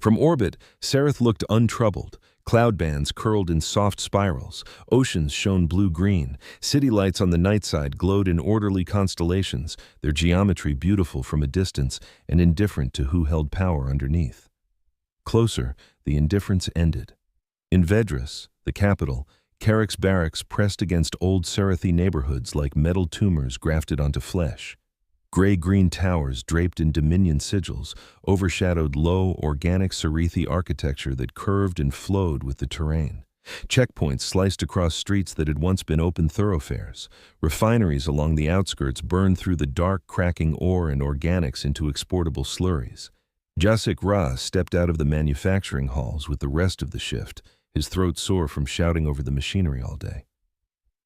From orbit, Sereth looked untroubled. Cloud bands curled in soft spirals, oceans shone blue-green, city lights on the night side glowed in orderly constellations, their geometry beautiful from a distance and indifferent to who held power underneath. Closer, the indifference ended. In Vedris, the capital, Carrick's barracks pressed against old Serethi neighborhoods like metal tumors grafted onto flesh. Gray-green towers draped in Dominion sigils overshadowed low, organic Serethi architecture that curved and flowed with the terrain. Checkpoints sliced across streets that had once been open thoroughfares. Refineries along the outskirts burned through the dark, cracking ore and organics into exportable slurries. Jasik Ra stepped out of the manufacturing halls with the rest of the shift, his throat sore from shouting over the machinery all day.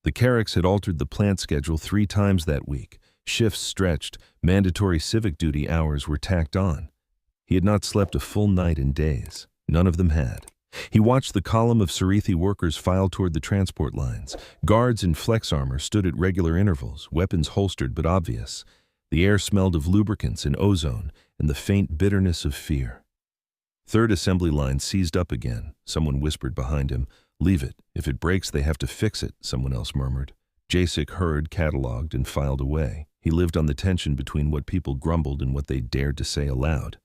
The Carricks had altered the plant schedule 3 times that week. Shifts stretched, mandatory civic duty hours were tacked on. He had not slept a full night in days. None of them had. He watched the column of Serethi workers file toward the transport lines. Guards in flex armor stood at regular intervals, weapons holstered but obvious. The air smelled of lubricants and ozone and the faint bitterness of fear. Third assembly line seized up again. Someone whispered behind him. "Leave it. If it breaks, they have to fix it," someone else murmured. Jasik heard, cataloged, and filed away. He lived on the tension between what people grumbled and what they dared to say aloud.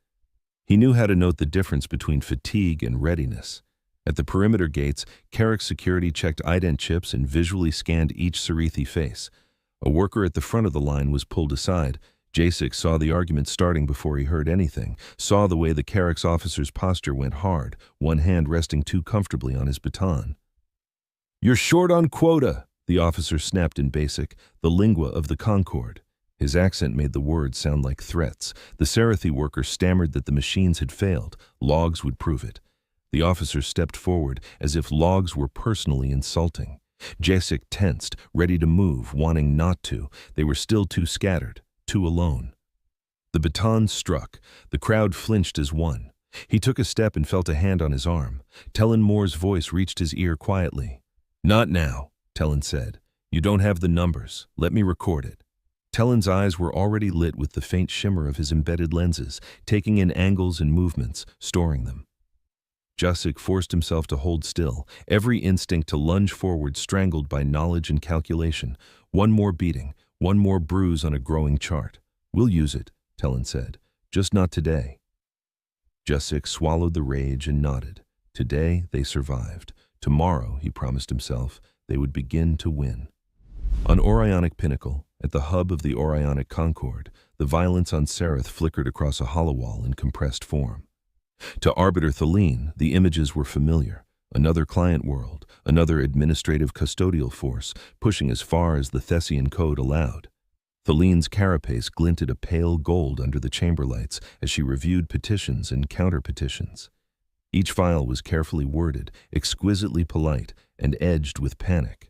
He knew how to note the difference between fatigue and readiness. At the perimeter gates, Carrick security checked ident chips and visually scanned each Serethi face. A worker at the front of the line was pulled aside. Jasik saw the argument starting before he heard anything, saw the way the Carrick's officer's posture went hard, one hand resting too comfortably on his baton. "You're short on quota," the officer snapped in Basic, the lingua of the Concord. His accent made the words sound like threats. The Serethi worker stammered that the machines had failed. Logs would prove it. The officer stepped forward as if logs were personally insulting. Jasik tensed, ready to move, wanting not to. They were still too scattered, too alone. The baton struck. The crowd flinched as one. He took a step and felt a hand on his arm. Tellen Moore's voice reached his ear quietly. "Not now," Tellen said. "You don't have the numbers. Let me record it." Tellen's eyes were already lit with the faint shimmer of his embedded lenses, taking in angles and movements, storing them. Jasik forced himself to hold still, every instinct to lunge forward strangled by knowledge and calculation. One more beating, one more bruise on a growing chart. "We'll use it," Tellen said. "Just not today." Jasik swallowed the rage and nodded. Today they survived. Tomorrow, he promised himself, they would begin to win. On Orionic Pinnacle, at the hub of the Orionic Concord, the violence on Sereth flickered across a holowall in compressed form. To Arbiter Thelene, the images were familiar. Another client world, another administrative custodial force, pushing as far as the Thessian code allowed. Thelene's carapace glinted a pale gold under the chamber lights as she reviewed petitions and counter-petitions. Each file was carefully worded, exquisitely polite, and edged with panic.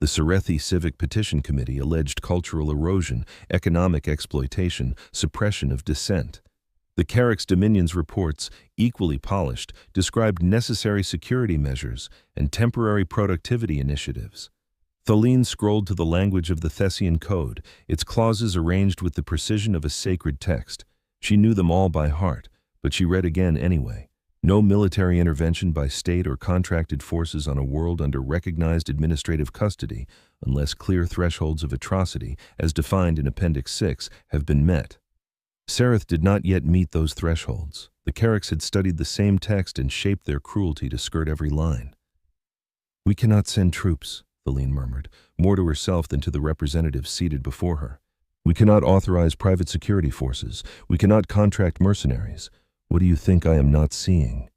The Serethi Civic Petition Committee alleged cultural erosion, economic exploitation, suppression of dissent. The Carrick's Dominion's reports, equally polished, described necessary security measures and temporary productivity initiatives. Thelene scrolled to the language of the Thessian Code, its clauses arranged with the precision of a sacred text. She knew them all by heart, but she read again anyway. No military intervention by state or contracted forces on a world under recognized administrative custody unless clear thresholds of atrocity, as defined in Appendix 6, have been met. Sereth did not yet meet those thresholds. The Carricks had studied the same text and shaped their cruelty to skirt every line. "We cannot send troops," Thelene murmured, more to herself than to the representatives seated before her. "We cannot authorize private security forces. We cannot contract mercenaries. What do you think I am not seeing?"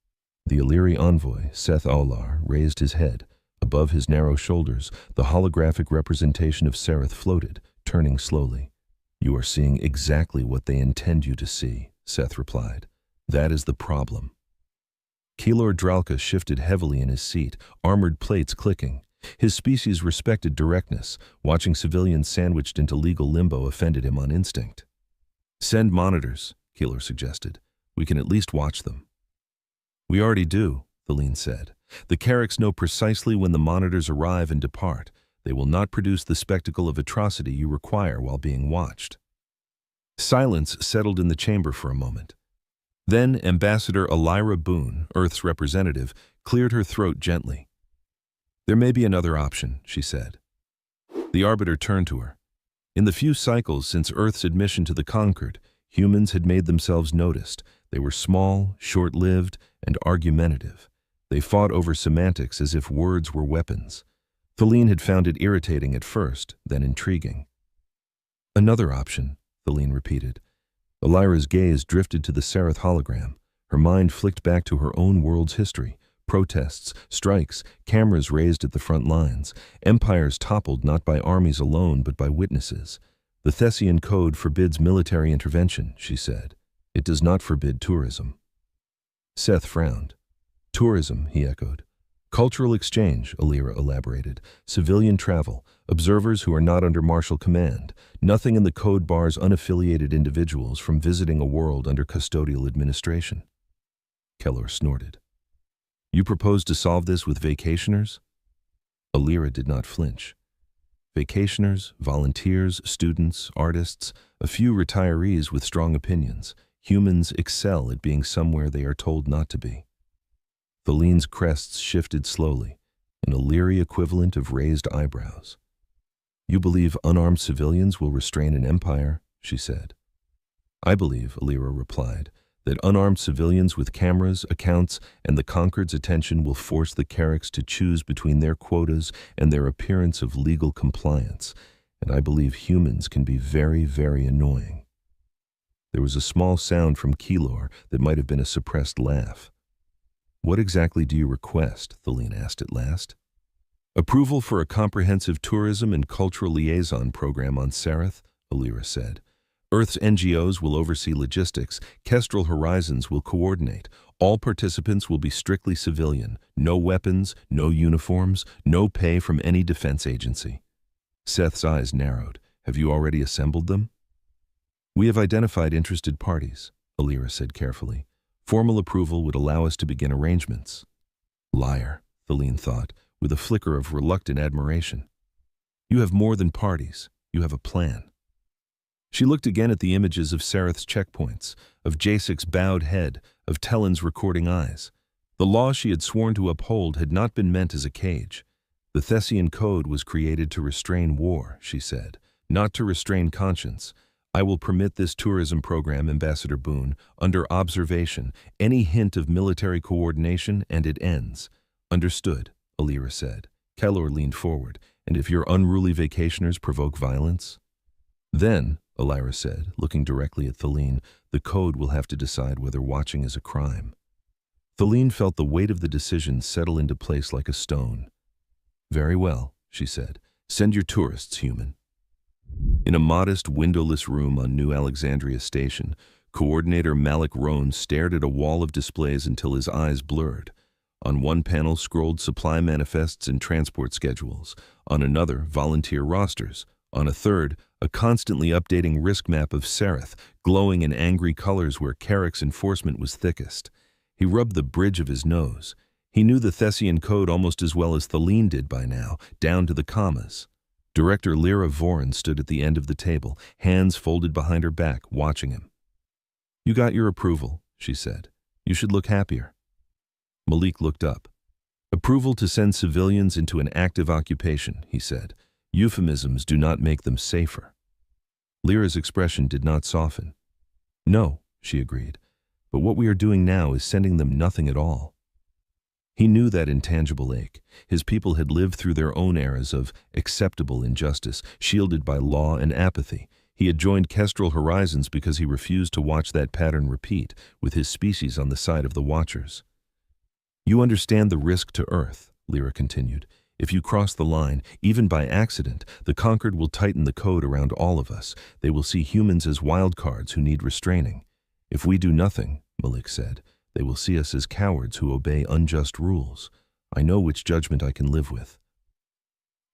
The Illyri envoy, Seth Aular, raised his head. Above his narrow shoulders, the holographic representation of Sereth floated, turning slowly. "You are seeing exactly what they intend you to see," Seth replied. "That is the problem." Keylor Dralka shifted heavily in his seat, armored plates clicking. His species respected directness. Watching civilians sandwiched into legal limbo offended him on instinct. "Send monitors," Keylor suggested. "We can at least watch them." "We already do," Thelene said. "The Carricks know precisely when the monitors arrive and depart. They will not produce the spectacle of atrocity you require while being watched." Silence settled in the chamber for a moment. Then Ambassador Elira Boone, Earth's representative, cleared her throat gently. "There may be another option," she said. The Arbiter turned to her. In the few cycles since Earth's admission to the Concord, humans had made themselves noticed. They were small, short-lived, and argumentative. They fought over semantics as if words were weapons. Thelene had found it irritating at first, then intriguing. "Another option," Thelene repeated. Elira's gaze drifted to the Sereth hologram. Her mind flicked back to her own world's history. Protests, strikes, cameras raised at the front lines. Empires toppled not by armies alone, but by witnesses. "The Thessian Code forbids military intervention," she said. "It does not forbid tourism." Seth frowned. "Tourism," he echoed. "Cultural exchange," Elira elaborated. "Civilian travel. Observers who are not under martial command. Nothing in the code bars unaffiliated individuals from visiting a world under custodial administration." Kelor snorted. "You propose to solve this with vacationers?" Elira did not flinch. Vacationers, volunteers, students, artists, a few retirees with strong opinions. Humans excel at being somewhere they are told not to be. Thelene's crests shifted slowly, an Illyri equivalent of raised eyebrows. "You believe unarmed civilians will restrain an empire?" she said. "I believe," Elira replied, "that unarmed civilians with cameras, accounts, and the Concord's attention will force the Carracks to choose between their quotas and their appearance of legal compliance, and I believe humans can be very, very annoying." There was a small sound from Kelor that might have been a suppressed laugh. "What exactly do you request?" Thelene asked at last. "Approval for a comprehensive tourism and cultural liaison program on Sereth," Elira said. "Earth's NGOs will oversee logistics. Kestrel Horizons will coordinate. All participants will be strictly civilian. No weapons, no uniforms, no pay from any defense agency." Seth's eyes narrowed. "Have you already assembled them?" "We have identified interested parties," Elira said carefully. "Formal approval would allow us to begin arrangements." "Liar," Thelene thought, with a flicker of reluctant admiration. "You have more than parties. You have a plan." She looked again at the images of Sereth's checkpoints, of Jasic's bowed head, of Tellen's recording eyes. The law she had sworn to uphold had not been meant as a cage. The Thessian Code was created to restrain war, she said, not to restrain conscience. "I will permit this tourism program, Ambassador Boone, under observation, any hint of military coordination, and it ends." "Understood," Elira said. Kelor leaned forward. "And if your unruly vacationers provoke violence?" "Then," Elira said, looking directly at Thelene, "the Code will have to decide whether watching is a crime." Thelene felt the weight of the decision settle into place like a stone. "Very well," she said. "Send your tourists, human." In a modest, windowless room on New Alexandria Station, Coordinator Malik Roan stared at a wall of displays until his eyes blurred. On one panel scrolled supply manifests and transport schedules. On another, volunteer rosters. On a third, a constantly updating risk map of Sereth, glowing in angry colors where Carrack's enforcement was thickest. He rubbed the bridge of his nose. He knew the Thessian Code almost as well as Thelene did by now, down to the commas. Director Lyra Vorin stood at the end of the table, hands folded behind her back, watching him. "You got your approval," she said. "You should look happier." Malik looked up. "Approval to send civilians into an active occupation," he said. "Euphemisms do not make them safer." Lyra's expression did not soften. "No," she agreed, "but what we are doing now is sending them nothing at all." He knew that intangible ache. His people had lived through their own eras of acceptable injustice, shielded by law and apathy. He had joined Kestrel Horizons because he refused to watch that pattern repeat, with his species on the side of the Watchers. "You understand the risk to Earth," Lyra continued. "If you cross the line, even by accident, the Conquered will tighten the code around all of us. They will see humans as wildcards who need restraining. If we do nothing," Malik said, "they will see us as cowards who obey unjust rules. I know which judgment I can live with."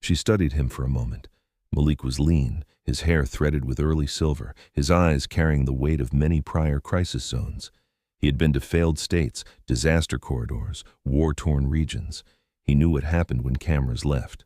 She studied him for a moment. Malik was lean, his hair threaded with early silver, his eyes carrying the weight of many prior crisis zones. He had been to failed states, disaster corridors, war-torn regions. He knew what happened when cameras left.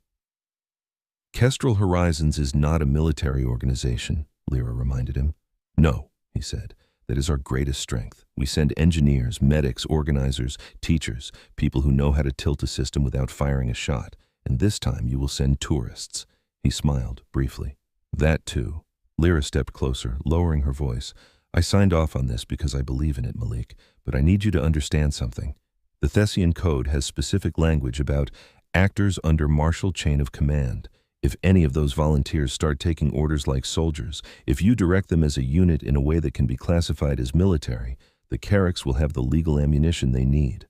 "Kestrel Horizons is not a military organization," Lyra reminded him. "No," he said. That is our greatest strength. We send engineers, medics, organizers, teachers, people who know how to tilt a system without firing a shot. And this time you will send tourists." He smiled, briefly. "That too." Lyra stepped closer, lowering her voice. "I signed off on this because I believe in it, Malik, but I need you to understand something. The Thessian Code has specific language about actors under martial chain of command. If any of those volunteers start taking orders like soldiers, if you direct them as a unit in a way that can be classified as military, the Carracks will have the legal ammunition they need."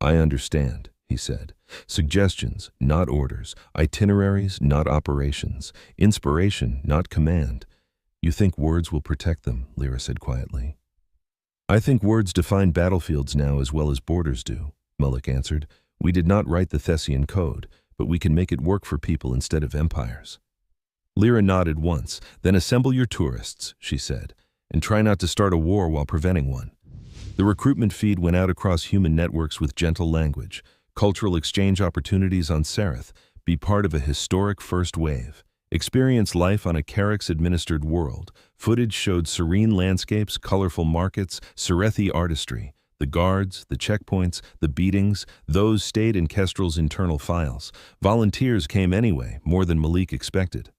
"I understand," he said. "Suggestions, not orders. Itineraries, not operations. Inspiration, not command." "You think words will protect them," Lyra said quietly. "I think words define battlefields now as well as borders do," Malik answered. "We did not write the Thessian Code, but we can make it work for people instead of empires." Lyra nodded once. "Then assemble your tourists," she said, "and try not to start a war while preventing one." The recruitment feed went out across human networks with gentle language. Cultural exchange opportunities on Sereth. Be part of a historic first wave. Experience life on a Carracks-administered world. Footage showed serene landscapes, colorful markets, Serethi artistry. The guards, the checkpoints, the beatings, those stayed in Kestrel's internal files. Volunteers came anyway, more than Malik expected.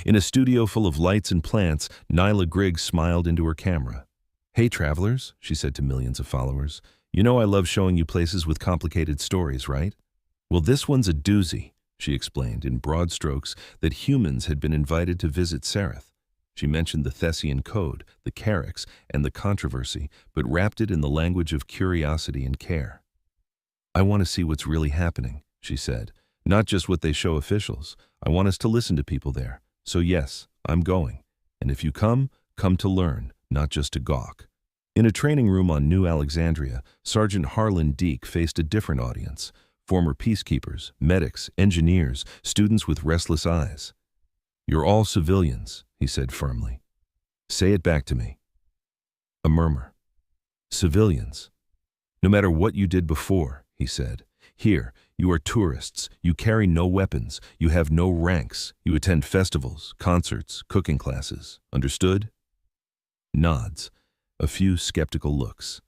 In a studio full of lights and plants, Nyla Griggs smiled into her camera. "Hey, travelers," she said to millions of followers. "You know I love showing you places with complicated stories, right? Well, this one's a doozy," she explained in broad strokes that humans had been invited to visit Sereth. She mentioned the Thessian Code, the Carracks, and the controversy, but wrapped it in the language of curiosity and care. "I want to see what's really happening," she said. "Not just what they show officials. I want us to listen to people there. So yes, I'm going. And if you come to learn, not just to gawk." In a training room on New Alexandria, Sergeant Harlan Deek faced a different audience. Former peacekeepers, medics, engineers, students with restless eyes. "You're all civilians," he said firmly. "Say it back to me." A murmur. "Civilians. No matter what you did before," he said. "Here, you are tourists. You carry no weapons. You have no ranks. You attend festivals, concerts, cooking classes. Understood?" Nods. A few skeptical looks.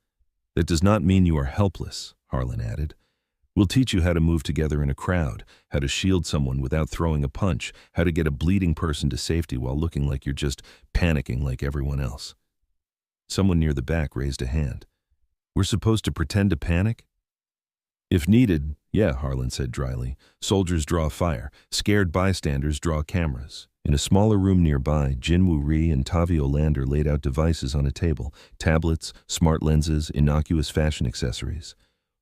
"That does not mean you are helpless," Harlan added. "We'll teach you how to move together in a crowd, how to shield someone without throwing a punch, how to get a bleeding person to safety while looking like you're just panicking like everyone else." Someone near the back raised a hand. "We're supposed to pretend to panic?" "If needed, yeah," Harlan said dryly. "Soldiers draw fire. Scared bystanders draw cameras." In a smaller room nearby, Jinwoo Ri and Tavi Olander laid out devices on a table. Tablets, smart lenses, innocuous fashion accessories.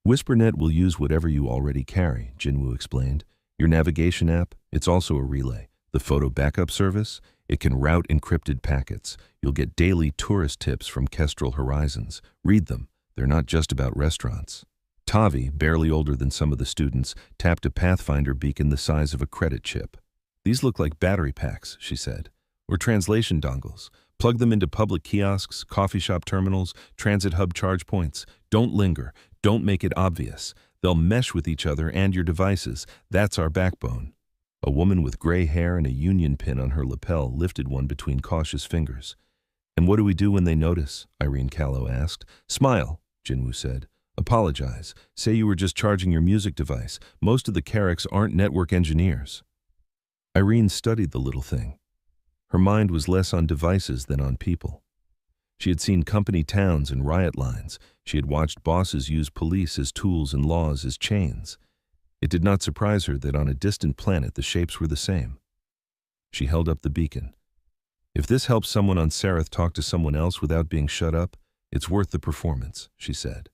"WhisperNet will use whatever you already carry," Jinwoo explained. "Your navigation app, it's also a relay. The photo backup service, it can route encrypted packets. You'll get daily tourist tips from Kestrel Horizons. Read them. They're not just about restaurants." Tavi, barely older than some of the students, tapped a Pathfinder beacon the size of a credit chip. "These look like battery packs," she said, "or translation dongles. Plug them into public kiosks, coffee shop terminals, transit hub charge points. Don't linger. Don't make it obvious. They'll mesh with each other and your devices. That's our backbone." A woman with gray hair and a union pin on her lapel lifted one between cautious fingers. "And what do we do when they notice?" Irene Callow asked. "Smile," Jinwoo said. "Apologize. Say you were just charging your music device. Most of the Carracks aren't network engineers." Irene studied the little thing. Her mind was less on devices than on people. She had seen company towns and riot lines. She had watched bosses use police as tools and laws as chains. It did not surprise her that on a distant planet the shapes were the same. She held up the beacon. "If this helps someone on Sereth talk to someone else without being shut up, it's worth the performance," she said.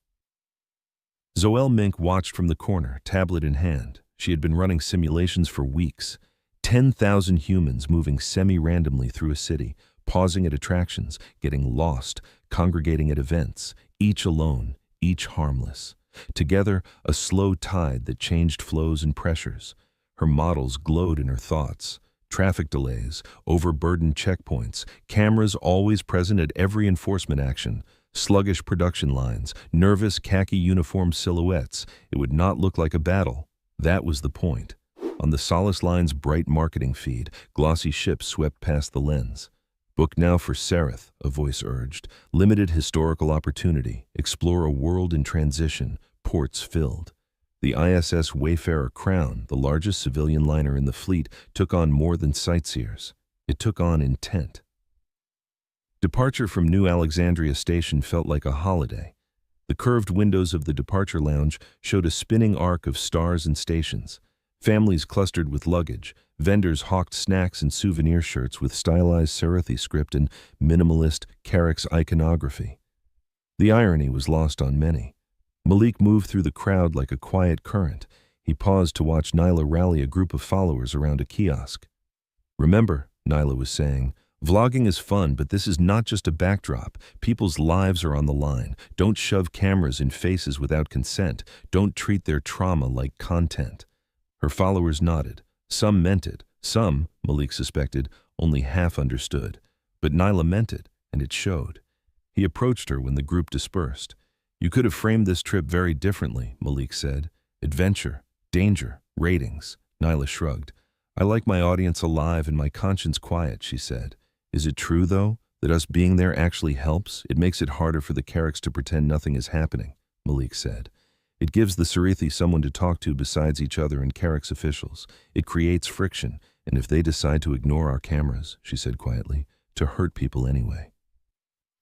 Zoel Mink watched from the corner, tablet in hand. She had been running simulations for weeks. 10,000 humans moving semi-randomly through a city, pausing at attractions, getting lost, congregating at events, each alone, each harmless. Together, a slow tide that changed flows and pressures. Her models glowed in her thoughts. Traffic delays, overburdened checkpoints, cameras always present at every enforcement action, sluggish production lines, nervous khaki uniform silhouettes. It would not look like a battle. That was the point. On the Solace Line's bright marketing feed, glossy ships swept past the lens. Book now for Sereth, a voice urged. Limited historical opportunity. Explore a world in transition. Ports filled. The ISS Wayfarer Crown, the largest civilian liner in the fleet, took on more than sightseers. It took on intent. Departure from New Alexandria Station felt like a holiday. The curved windows of the departure lounge showed a spinning arc of stars and stations. Families clustered with luggage. Vendors hawked snacks and souvenir shirts with stylized Serethi script and minimalist Carrick's iconography. The irony was lost on many. Malik moved through the crowd like a quiet current. He paused to watch Nyla rally a group of followers around a kiosk. "Remember," Nyla was saying, "vlogging is fun, but this is not just a backdrop. People's lives are on the line. Don't shove cameras in faces without consent. Don't treat their trauma like content." Her followers nodded. Some meant it. Some, Malik suspected, only half understood. But Nyla meant it, and it showed. He approached her when the group dispersed. "You could have framed this trip very differently," Malik said. "Adventure, danger, ratings." Nyla shrugged. "I like my audience alive and my conscience quiet," she said. "Is it true, though, that us being there actually helps? It makes it harder for the Carricks to pretend nothing is happening," Malik said. "It gives the Serethi someone to talk to besides each other and Carrick's officials. It creates friction, and if they decide to ignore our cameras," she said quietly, "to hurt people anyway."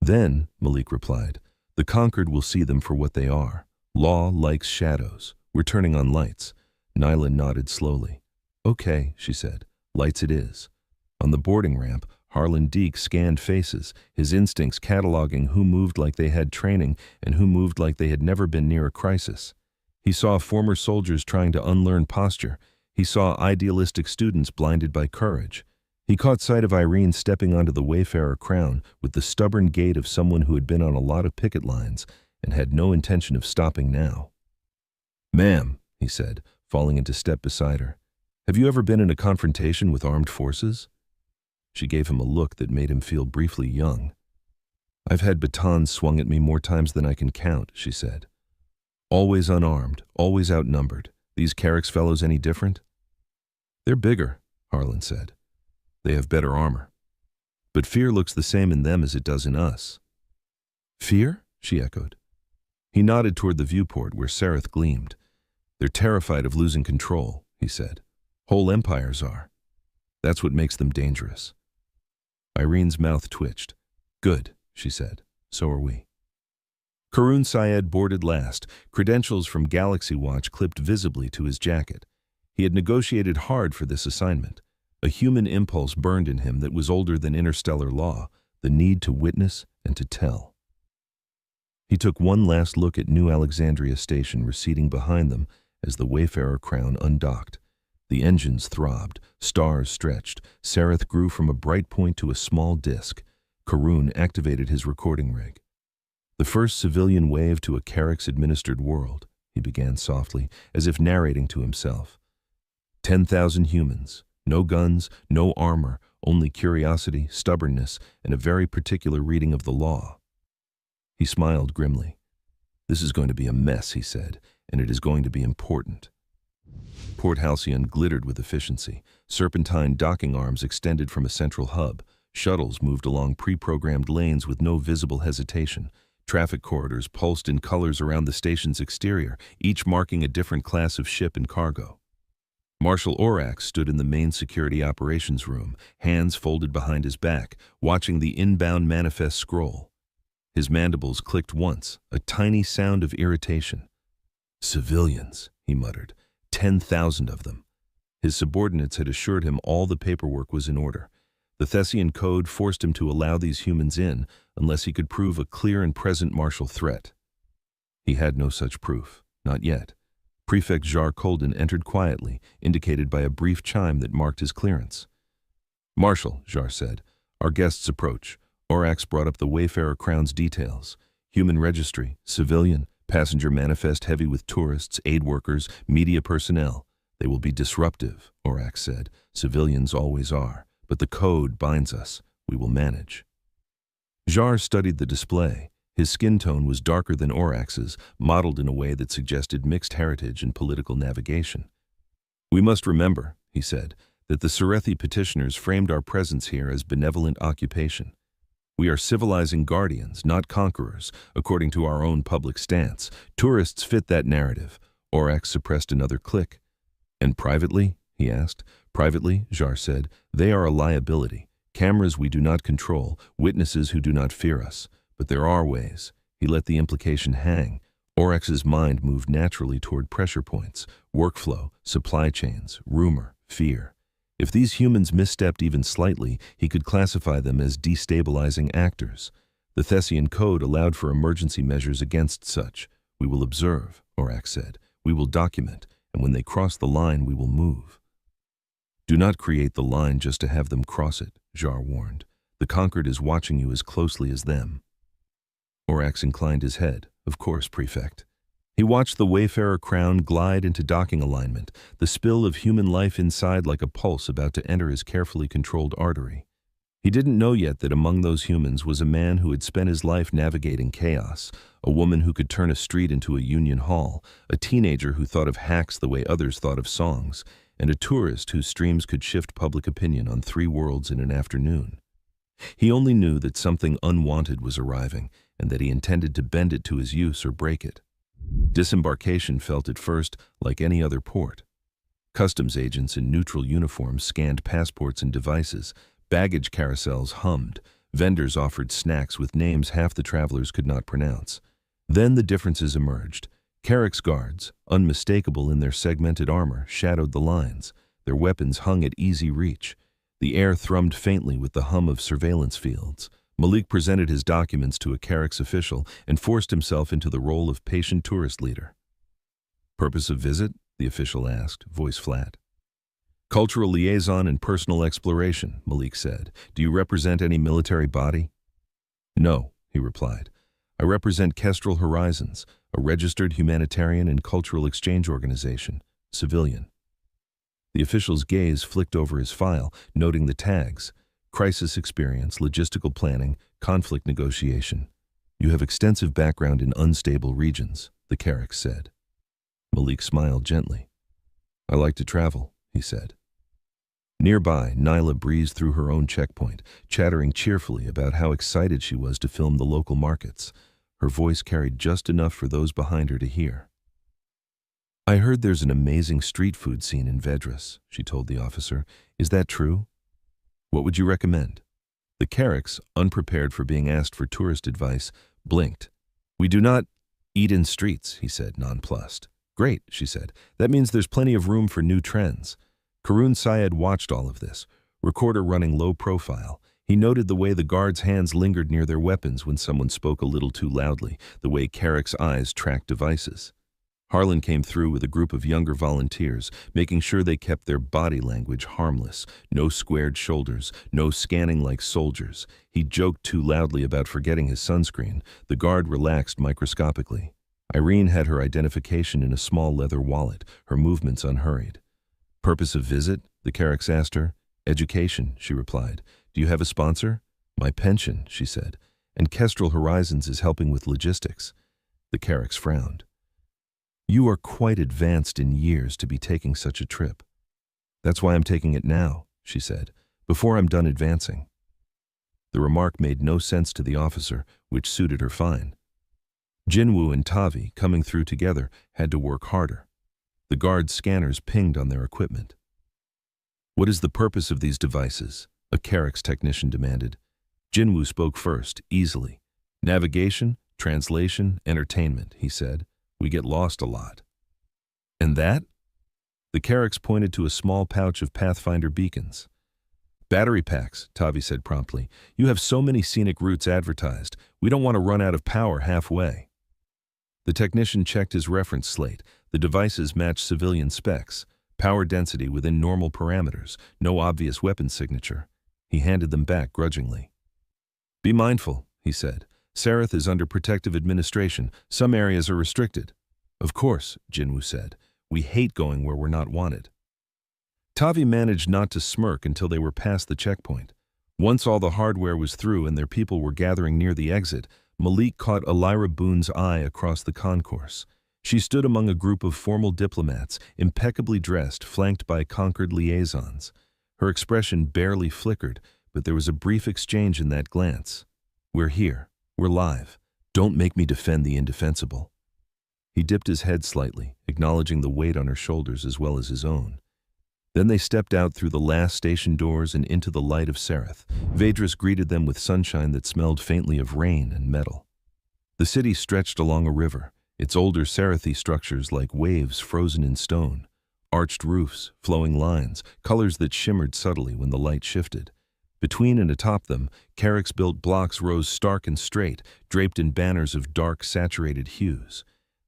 "Then," Malik replied, "the conquered will see them for what they are. Law likes shadows. We're turning on lights." Nyla nodded slowly. "Okay," she said. "Lights it is." On the boarding ramp, Harlan Deke scanned faces, his instincts cataloging who moved like they had training and who moved like they had never been near a crisis. He saw former soldiers trying to unlearn posture. He saw idealistic students blinded by courage. He caught sight of Irene stepping onto the Wayfarer Crown with the stubborn gait of someone who had been on a lot of picket lines and had no intention of stopping now. "Ma'am," he said, falling into step beside her, "have you ever been in a confrontation with armed forces?" She gave him a look that made him feel briefly young. "I've had batons swung at me more times than I can count," she said. "Always unarmed, always outnumbered. These Carrick's fellows any different?" "They're bigger," Harlan said. "They have better armor. But fear looks the same in them as it does in us." "Fear?" she echoed. He nodded toward the viewport where Sereth gleamed. "They're terrified of losing control," he said. "Whole empires are. That's what makes them dangerous." Irene's mouth twitched. "Good," she said. "So are we." Karun Syed boarded last, credentials from Galaxy Watch clipped visibly to his jacket. He had negotiated hard for this assignment. A human impulse burned in him that was older than interstellar law, the need to witness and to tell. He took one last look at New Alexandria Station receding behind them as the Wayfarer Crown undocked. The engines throbbed, stars stretched. Sereth grew from a bright point to a small disk. Karun activated his recording rig. "The first civilian wave to a Carrick's-administered world," he began softly, as if narrating to himself. 10,000 humans, no guns, no armor, only curiosity, stubbornness, and a very particular reading of the law. He smiled grimly. "This is going to be a mess," he said, "and it is going to be important." Port Halcyon glittered with efficiency. Serpentine docking arms extended from a central hub. Shuttles moved along pre-programmed lanes with no visible hesitation. Traffic corridors pulsed in colors around the station's exterior, each marking a different class of ship and cargo. Marshal Orax stood in the main security operations room, hands folded behind his back, watching the inbound manifest scroll. His mandibles clicked once, a tiny sound of irritation. "Civilians," he muttered. 10,000 of them. His subordinates had assured him all the paperwork was in order. The Thessian Code forced him to allow these humans in unless he could prove a clear and present martial threat. He had no such proof, not yet. Prefect Jar Colden entered quietly, indicated by a brief chime that marked his clearance. "Marshal," Jar said, "our guests approach." Orax brought up the Wayfarer Crown's details. Human registry, civilian, passenger manifest heavy with tourists, aid workers, media personnel. "They will be disruptive," Orax said. "Civilians always are. But the code binds us. We will manage." Jar studied the display. His skin tone was darker than Orax's, modeled in a way that suggested mixed heritage and political navigation. "We must remember," he said, that the Serethi petitioners framed our presence here as benevolent occupation. We are civilizing guardians, not conquerors, according to our own public stance. Tourists fit that narrative. Orax suppressed another click. And privately? He asked. Privately, Jar said, they are a liability. Cameras we do not control, witnesses who do not fear us. But there are ways. He let the implication hang. Orax's mind moved naturally toward pressure points, workflow, supply chains, rumor, fear. If these humans misstepped even slightly, he could classify them as destabilizing actors. The Thessian Code allowed for emergency measures against such. We will observe, Orax said. We will document, and when they cross the line, we will move. Do not create the line just to have them cross it, Jar warned. The conquered is watching you as closely as them. Orax inclined his head. Of course, Prefect. He watched the Wayfarer crown glide into docking alignment, the spill of human life inside like a pulse about to enter his carefully controlled artery. He didn't know yet that among those humans was a man who had spent his life navigating chaos, a woman who could turn a street into a union hall, a teenager who thought of hacks the way others thought of songs, and a tourist whose streams could shift public opinion on 3 worlds in an afternoon. He only knew that something unwanted was arriving, and that he intended to bend it to his use or break it. Disembarkation felt at first like any other port. Customs agents in neutral uniforms scanned passports and devices, baggage carousels hummed, vendors offered snacks with names half the travelers could not pronounce. Then the differences emerged. Carrick's guards, unmistakable in their segmented armor, shadowed the lines. Their weapons hung at easy reach. The air thrummed faintly with the hum of surveillance fields. Malik presented his documents to a Carrick's official and forced himself into the role of patient tourist leader. Purpose of visit? The official asked, voice flat. Cultural liaison and personal exploration, Malik said. Do you represent any military body? No, he replied. I represent Kestrel Horizons, a registered humanitarian and cultural exchange organization, civilian. The official's gaze flicked over his file, noting the tags. Crisis experience, logistical planning, conflict negotiation. You have extensive background in unstable regions, the Carrick said. Malik smiled gently. I like to travel, he said. Nearby, Nyla breezed through her own checkpoint, chattering cheerfully about how excited she was to film the local markets. Her voice carried just enough for those behind her to hear. I heard there's an amazing street food scene in Vedris, she told the officer. Is that true? What would you recommend? The Carricks, unprepared for being asked for tourist advice, blinked. We do not eat in streets, he said, nonplussed. Great, she said. That means there's plenty of room for new trends. Karun Syed watched all of this, recorder running low profile. He noted the way the guards' hands lingered near their weapons when someone spoke a little too loudly, the way Carrick's eyes tracked devices. Harlan came through with a group of younger volunteers, making sure they kept their body language harmless. No squared shoulders, no scanning like soldiers. He joked too loudly about forgetting his sunscreen. The guard relaxed microscopically. Irene had her identification in a small leather wallet, her movements unhurried. Purpose of visit? The Carricks asked her. Education, she replied. Do you have a sponsor? My pension, she said. And Kestrel Horizons is helping with logistics. The Carricks frowned. You are quite advanced in years to be taking such a trip. That's why I'm taking it now, she said, before I'm done advancing. The remark made no sense to the officer, which suited her fine. Jinwoo and Tavi, coming through together, had to work harder. The guard's scanners pinged on their equipment. What is the purpose of these devices? A Carrick's technician demanded. Jinwoo spoke first, easily. Navigation, translation, entertainment, he said. We get lost a lot. And that? The Carricks pointed to a small pouch of Pathfinder beacons. Battery packs, Tavi said promptly. You have so many scenic routes advertised. We don't want to run out of power halfway. The technician checked his reference slate. The devices matched civilian specs. Power density within normal parameters. No obvious weapon signature. He handed them back grudgingly. Be mindful, he said. Sareth is under protective administration. Some areas are restricted. Of course, Jinwoo said. We hate going where we're not wanted. Tavi managed not to smirk until they were past the checkpoint. Once all the hardware was through and their people were gathering near the exit, Malik caught Elira Boone's eye across the concourse. She stood among a group of formal diplomats, impeccably dressed, flanked by conquered liaisons. Her expression barely flickered, but there was a brief exchange in that glance. "We're here. We're live. Don't make me defend the indefensible." He dipped his head slightly, acknowledging the weight on her shoulders as well as his own. Then they stepped out through the last station doors and into the light of Sereth. Vedris greeted them with sunshine that smelled faintly of rain and metal. The city stretched along a river, its older Serethi structures like waves frozen in stone. Arched roofs, flowing lines, colors that shimmered subtly when the light shifted. Between and atop them, Carrick's-built blocks rose stark and straight, draped in banners of dark, saturated hues.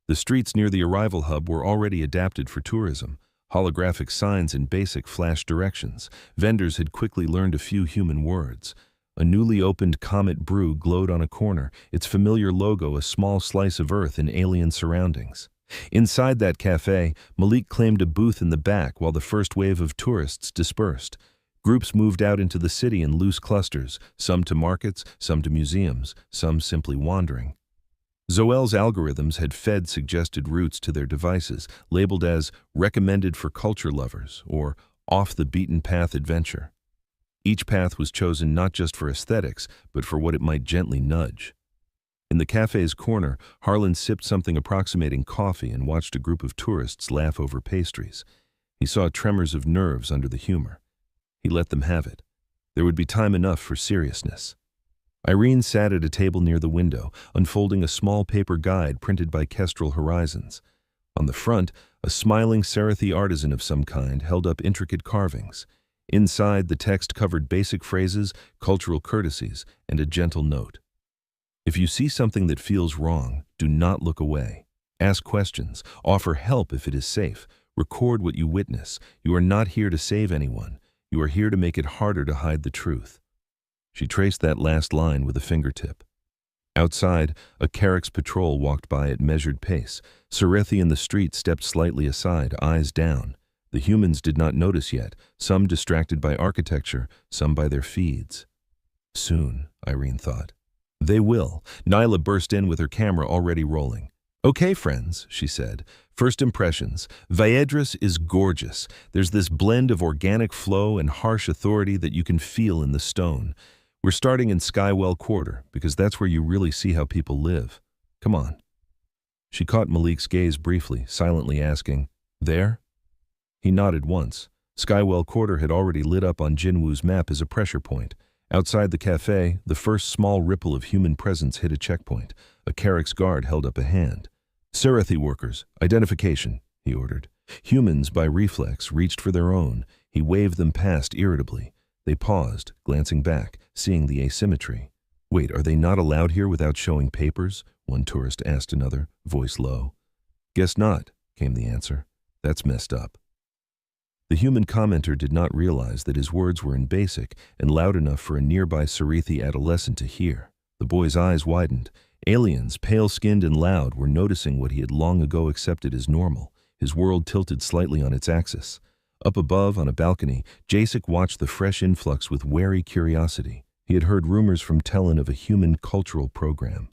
The streets near the arrival hub were already adapted for tourism. Holographic signs in basic flash directions. Vendors had quickly learned a few human words. A newly opened Comet Brew glowed on a corner, its familiar logo a small slice of earth in alien surroundings. Inside that cafe, Malik claimed a booth in the back while the first wave of tourists dispersed. Groups moved out into the city in loose clusters, some to markets, some to museums, some simply wandering. Zoel's algorithms had fed suggested routes to their devices, labeled as recommended for culture lovers or off-the-beaten-path adventure. Each path was chosen not just for aesthetics, but for what it might gently nudge. In the cafe's corner, Harlan sipped something approximating coffee and watched a group of tourists laugh over pastries. He saw tremors of nerves under the humor. He let them have it. There would be time enough for seriousness. Irene sat at a table near the window, unfolding a small paper guide printed by Kestrel Horizons. On the front, a smiling Serethi artisan of some kind held up intricate carvings. Inside, the text covered basic phrases, cultural courtesies, and a gentle note. If you see something that feels wrong, do not look away. Ask questions, offer help if it is safe, record what you witness. You are not here to save anyone. You are here to make it harder to hide the truth. She traced that last line with a fingertip. Outside, a Carrick's patrol walked by at measured pace. Serethi in the street stepped slightly aside, eyes down. The humans did not notice yet, some distracted by architecture, some by their feeds. Soon, Irene thought. They will. Nyla burst in with her camera already rolling. "Okay, friends," she said. "First impressions. Vedris is gorgeous. There's this blend of organic flow and harsh authority that you can feel in the stone. We're starting in Skywell Quarter, because that's where you really see how people live. Come on." She caught Malik's gaze briefly, silently asking, "There?" He nodded once. Skywell Quarter had already lit up on Jinwoo's map as a pressure point. Outside the cafe, the first small ripple of human presence hit a checkpoint. A Carrick's guard held up a hand. "Serethi workers, identification," he ordered. Humans, by reflex, reached for their own. He waved them past irritably. They paused, glancing back, seeing the asymmetry. "Wait, are they not allowed here without showing papers?" one tourist asked another, voice low. "Guess not," came the answer. "That's messed up." The human commenter did not realize that his words were in basic and loud enough for a nearby Serethi adolescent to hear. The boy's eyes widened. Aliens, pale-skinned and loud, were noticing what he had long ago accepted as normal. His world tilted slightly on its axis. Up above, on a balcony, Jasek watched the fresh influx with wary curiosity. He had heard rumors from Tellin of a human cultural program.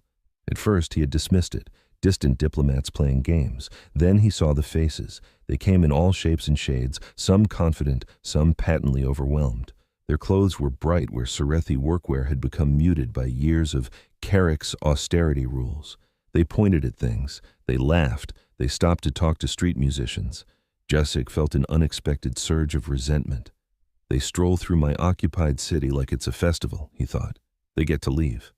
At first, he had dismissed it, distant diplomats playing games. Then he saw the faces. They came in all shapes and shades, some confident, some patently overwhelmed. Their clothes were bright where Serethi workwear had become muted by years of Carrick's austerity rules. They pointed at things. They laughed. They stopped to talk to street musicians. Jasek felt an unexpected surge of resentment. They stroll through my occupied city like it's a festival, he thought. They get to leave.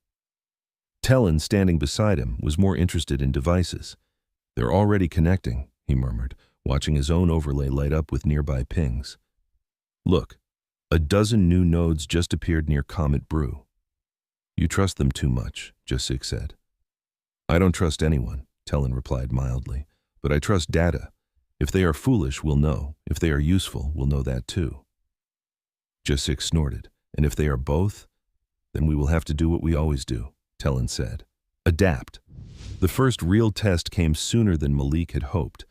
Tellin, standing beside him, was more interested in devices. "They're already connecting," he murmured, watching his own overlay light up with nearby pings. "Look, a dozen new nodes just appeared near Comet Brew." "You trust them too much," Jasek said. "I don't trust anyone," Tellin replied mildly, "but I trust data. If they are foolish, we'll know. If they are useful, we'll know that too." Jasek snorted. "And if they are both, then we will have to do what we always do," Tellin said. "Adapt." The first real test came sooner than Malik had hoped.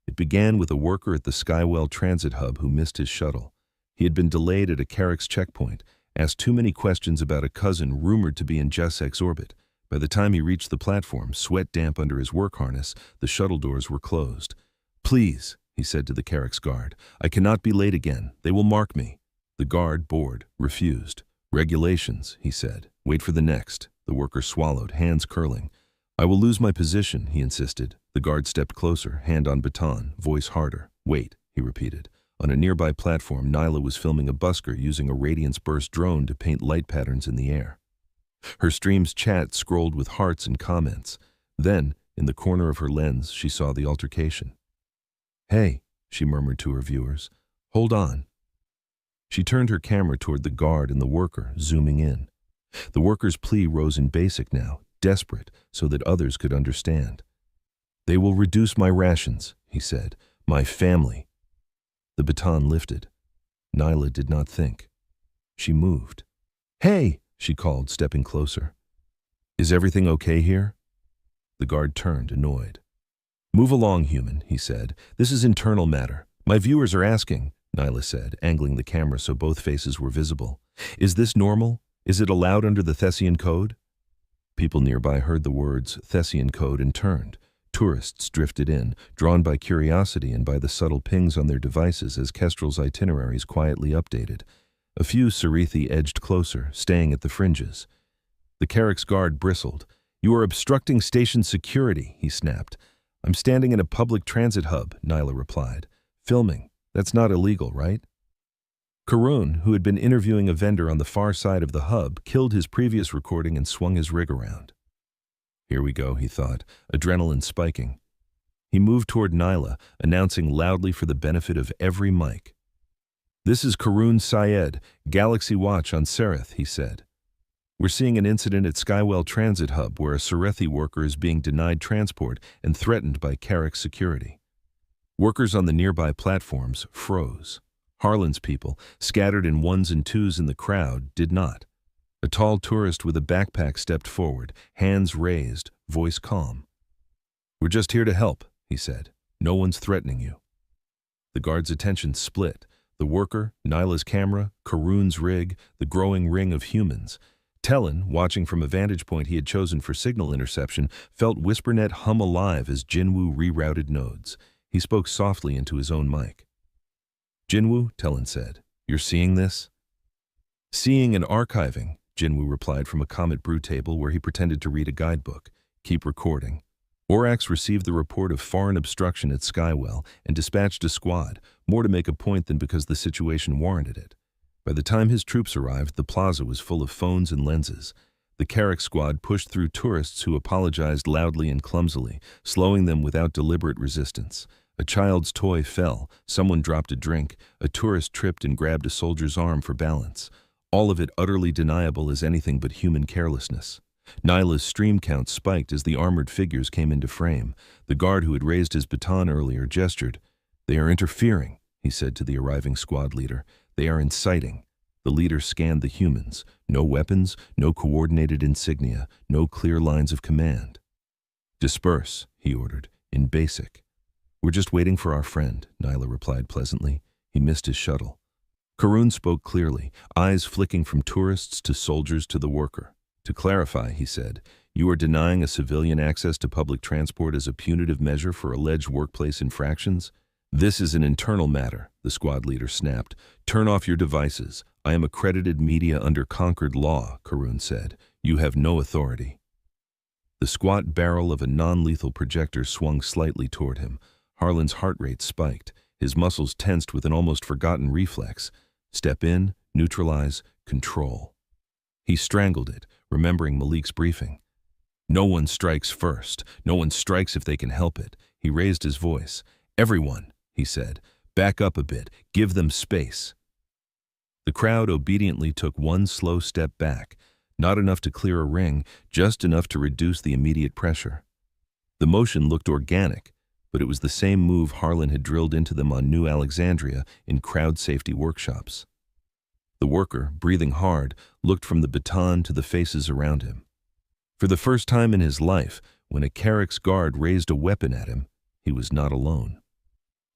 It began with a worker at the Skywell transit hub who missed his shuttle. He had been delayed at a Carrick's checkpoint, asked too many questions about a cousin rumored to be in Jasek's orbit. By the time he reached the platform, sweat damp under his work harness, the shuttle doors were closed. "Please," he said to the Carrick's guard, "I cannot be late again. They will mark me." The guard, bored, refused. "Regulations," he said. "Wait for the next." The worker swallowed, hands curling. "I will lose my position," he insisted. The guard stepped closer, hand on baton, voice harder. "Wait," he repeated. On a nearby platform, Nyla was filming a busker using a radiance burst drone to paint light patterns in the air. Her stream's chat scrolled with hearts and comments. Then, in the corner of her lens, she saw the altercation. "Hey," she murmured to her viewers. "Hold on." She turned her camera toward the guard and the worker, zooming in. The worker's plea rose in basic now, desperate, so that others could understand. "They will reduce my rations," he said. "My family." The baton lifted. Nyla did not think. She moved. "Hey!" she called, stepping closer. "Is everything okay here?" The guard turned, annoyed. "Move along, human," he said. "This is internal matter. My viewers are asking," Nyla said, angling the camera so both faces were visible. "Is this normal? Is it allowed under the Thessian Code?" People nearby heard the words Thessian Code and turned. Tourists drifted in, drawn by curiosity and by the subtle pings on their devices as Kestrel's itineraries quietly updated. A few Cerethi edged closer, staying at the fringes. The Carrick's guard bristled. "You are obstructing station security," he snapped. "I'm standing in a public transit hub," Nyla replied. "Filming. That's not illegal, right?" Karun, who had been interviewing a vendor on the far side of the hub, killed his previous recording and swung his rig around. Here we go, he thought, adrenaline spiking. He moved toward Nyla, announcing loudly for the benefit of every mic. "This is Karun Syed, Galaxy Watch on Sereth," he said. "We're seeing an incident at Skywell Transit Hub where a Cerethi worker is being denied transport and threatened by Carrick security." Workers on the nearby platforms froze. Harlan's people, scattered in ones and twos in the crowd, did not. A tall tourist with a backpack stepped forward, hands raised, voice calm. "We're just here to help," he said. "No one's threatening you." The guard's attention split. The worker, Nyla's camera, Karun's rig, the growing ring of humans. Tellin, watching from a vantage point he had chosen for signal interception, felt WhisperNet hum alive as Jinwoo rerouted nodes. He spoke softly into his own mic. "Jinwoo," Tellin said, "you're seeing this?" "Seeing and archiving," Jinwoo replied from a Comet Brew table where he pretended to read a guidebook. "Keep recording." Orax received the report of foreign obstruction at Skywell and dispatched a squad, more to make a point than because the situation warranted it. By the time his troops arrived, the plaza was full of phones and lenses. The Carrick squad pushed through tourists who apologized loudly and clumsily, slowing them without deliberate resistance. A child's toy fell, someone dropped a drink, a tourist tripped and grabbed a soldier's arm for balance. All of it utterly deniable as anything but human carelessness. Nyla's stream count spiked as the armored figures came into frame. The guard who had raised his baton earlier gestured. "They are interfering," he said to the arriving squad leader. "They are inciting." The leader scanned the humans. No weapons, no coordinated insignia, no clear lines of command. "Disperse," he ordered, in basic. "We're just waiting for our friend," Nyla replied pleasantly. He missed his shuttle. Karun spoke clearly, eyes flicking from tourists to soldiers to the worker. "To clarify," he said, "you are denying a civilian access to public transport as a punitive measure for alleged workplace infractions?" "This is an internal matter," the squad leader snapped. "Turn off your devices. I am accredited media under Concord law," Karun said. "You have no authority." The squat barrel of a non-lethal projector swung slightly toward him. Harlan's heart rate spiked. His muscles tensed with an almost forgotten reflex. Step in, neutralize, control. He strangled it, remembering Malik's briefing. "No one strikes first. No one strikes if they can help it." He raised his voice. "Everyone," he said, "back up a bit. Give them space." The crowd obediently took one slow step back, not enough to clear a ring, just enough to reduce the immediate pressure. The motion looked organic, but it was the same move Harlan had drilled into them on New Alexandria in crowd safety workshops. The worker, breathing hard, looked from the baton to the faces around him. For the first time in his life, when a Carrick's guard raised a weapon at him, he was not alone.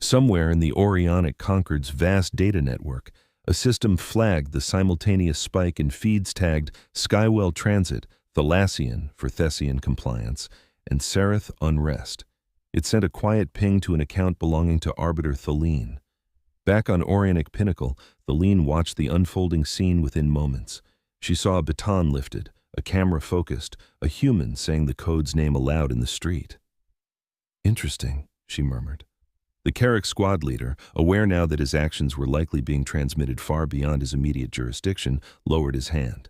Somewhere in the Orionic Concord's vast data network, a system flagged the simultaneous spike in feeds tagged Skywell Transit, Thalassian for Thessian compliance, and Sereth Unrest. It sent a quiet ping to an account belonging to Arbiter Thaleen. Back on Orionic Pinnacle, Feline watched the unfolding scene within moments. She saw a baton lifted, a camera focused, a human saying the code's name aloud in the street. "Interesting," she murmured. The Carrick squad leader, aware now that his actions were likely being transmitted far beyond his immediate jurisdiction, lowered his hand.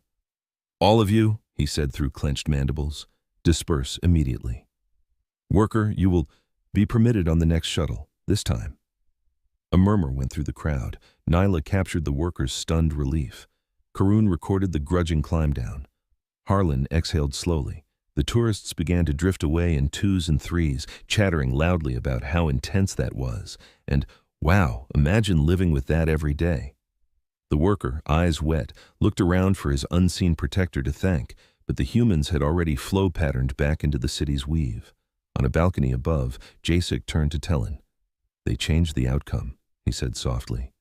"All of you," he said through clenched mandibles, "disperse immediately. Worker, you will be permitted on the next shuttle, this time." A murmur went through the crowd. Nyla captured the worker's stunned relief. Karun recorded the grudging climb down. Harlan exhaled slowly. The tourists began to drift away in twos and threes, chattering loudly about how intense that was. And, wow, imagine living with that every day. The worker, eyes wet, looked around for his unseen protector to thank, but the humans had already flow-patterned back into the city's weave. On a balcony above, Jasek turned to Tellin. "They changed the outcome," he said softly.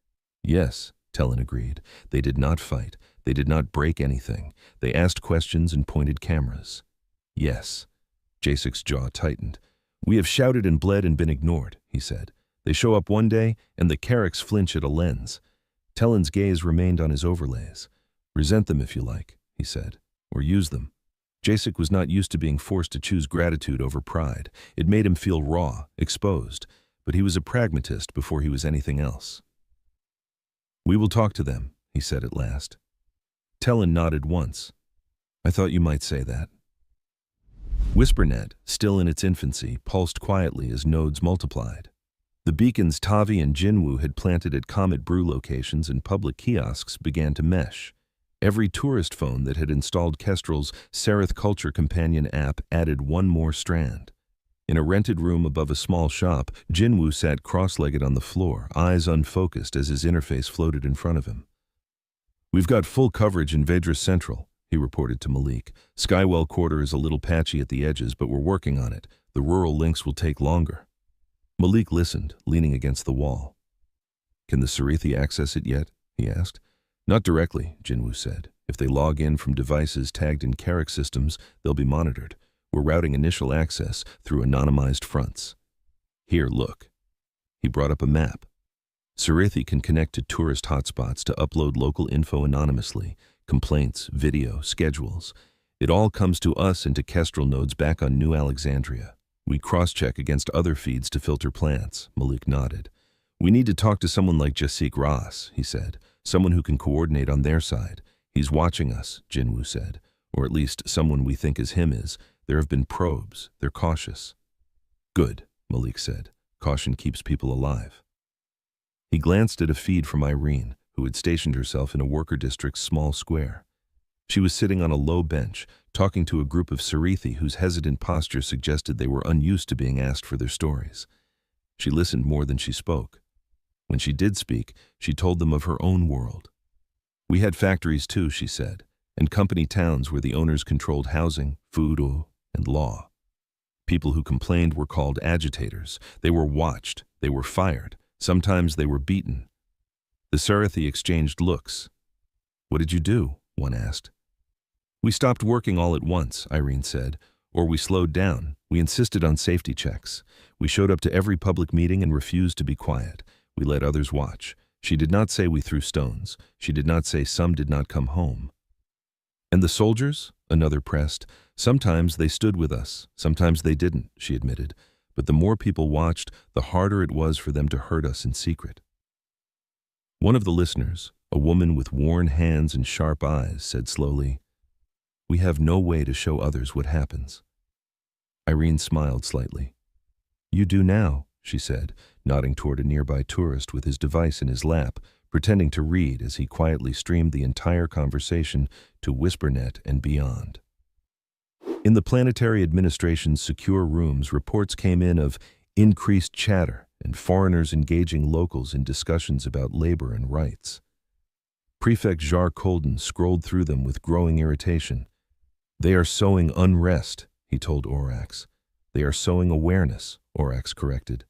"Yes," Tellin agreed. "They did not fight. They did not break anything. They asked questions and pointed cameras." "Yes." Jasek's jaw tightened. "We have shouted and bled and been ignored," he said. "They show up one day, and the Carricks flinch at a lens." Tellin's gaze remained on his overlays. "Resent them if you like," he said, "or use them." Jasek was not used to being forced to choose gratitude over pride. It made him feel raw, exposed, but he was a pragmatist before he was anything else. "We will talk to them," he said at last. Tellin nodded once. "I thought you might say that." WhisperNet, still in its infancy, pulsed quietly as nodes multiplied. The beacons Tavi and Jinwu had planted at Comet Brew locations and public kiosks began to mesh. Every tourist phone that had installed Kestrel's Seraph Culture Companion app added one more strand. In a rented room above a small shop, Jinwu sat cross-legged on the floor, eyes unfocused as his interface floated in front of him. "We've got full coverage in Vedra Central," he reported to Malik. "Skywell Quarter is a little patchy at the edges, but we're working on it. The rural links will take longer." Malik listened, leaning against the wall. "Can the Sarithi access it yet?" he asked. "Not directly," Jinwu said. "If they log in from devices tagged in Carrick systems, they'll be monitored. We're routing initial access through anonymized fronts. Here, look." He brought up a map. Sarithi can connect to tourist hotspots to upload local info anonymously, complaints, video, schedules. It all comes to us and to Kestrel nodes back on New Alexandria. We cross-check against other feeds to filter plants. Malik nodded. "We need to talk to someone like Jasik Ross," he said. "Someone who can coordinate on their side. He's watching us," Jinwu said. "Or at least someone we think as him is. There have been probes. They're cautious." "Good," Malik said. "Caution keeps people alive." He glanced at a feed from Irene, who had stationed herself in a worker district's small square. She was sitting on a low bench, talking to a group of Sarithi whose hesitant posture suggested they were unused to being asked for their stories. She listened more than she spoke. When she did speak, she told them of her own world. "We had factories too," she said, "and company towns where the owners controlled housing, food, and law. People who complained were called agitators. They were watched. They were fired. Sometimes they were beaten." The Sarithi exchanged looks. "What did you do?" one asked. "We stopped working all at once," Irene said, "or we slowed down. We insisted on safety checks. We showed up to every public meeting and refused to be quiet. We let others watch. She did not say we threw stones. She did not say some did not come home." "And the soldiers?" another pressed. "Sometimes they stood with us. Sometimes they didn't," she admitted. "But the more people watched, the harder it was for them to hurt us in secret." One of the listeners, a woman with worn hands and sharp eyes, said slowly, "We have no way to show others what happens." Irene smiled slightly. "You do now," she said, nodding toward a nearby tourist with his device in his lap, pretending to read as he quietly streamed the entire conversation to WhisperNet and beyond. In the Planetary Administration's secure rooms, reports came in of increased chatter and foreigners engaging locals in discussions about labor and rights. Prefect Jar Colden scrolled through them with growing irritation. "They are sowing unrest," he told Orax. "They are sowing awareness," Orax corrected.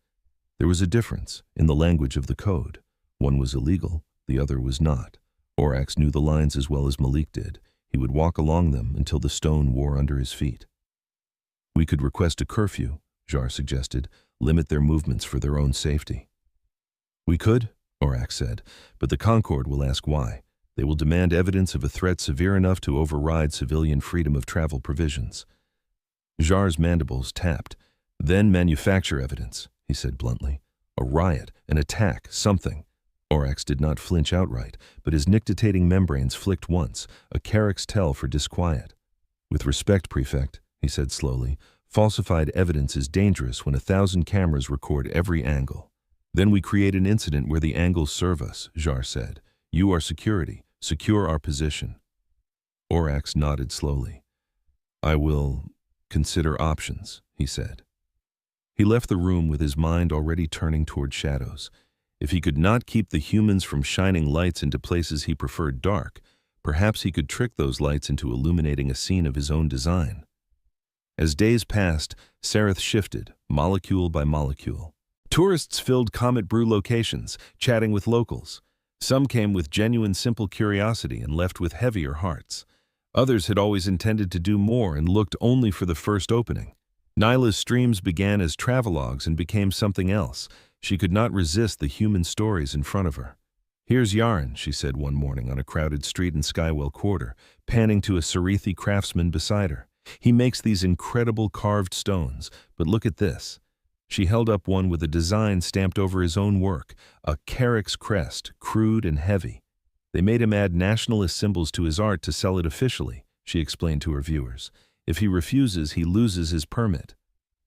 There was a difference in the language of the code. One was illegal, the other was not. Orax knew the lines as well as Malik did. He would walk along them until the stone wore under his feet. "We could request a curfew," Jar suggested, "limit their movements for their own safety." "We could," Orax said, but the Concord will ask why. They will demand evidence of a threat severe enough to override civilian freedom of travel provisions. Jar's mandibles tapped. Then manufacture evidence, he said bluntly. A riot, an attack, something. Orax did not flinch outright, but his nictitating membranes flicked once, a Carrick's tell for disquiet. With respect, Prefect, he said slowly, falsified evidence is dangerous when 1,000 cameras record every angle. Then we create an incident where the angles serve us, Jar said. You are security. Secure our position. Orax nodded slowly. I will consider options, he said. He left the room with his mind already turning toward shadows. If he could not keep the humans from shining lights into places he preferred dark, perhaps he could trick those lights into illuminating a scene of his own design. As days passed, Sareth shifted, molecule by molecule. Tourists filled Comet Brew locations, chatting with locals. Some came with genuine simple curiosity and left with heavier hearts. Others had always intended to do more and looked only for the first opening. Nyla's streams began as travelogues and became something else. She could not resist the human stories in front of her. Here's Yaron, she said one morning on a crowded street in Skywell Quarter, panning to a Cerethi craftsman beside her. He makes these incredible carved stones, but look at this. She held up one with a design stamped over his own work, a Carrick's crest, crude and heavy. They made him add nationalist symbols to his art to sell it officially, she explained to her viewers. If he refuses, he loses his permit.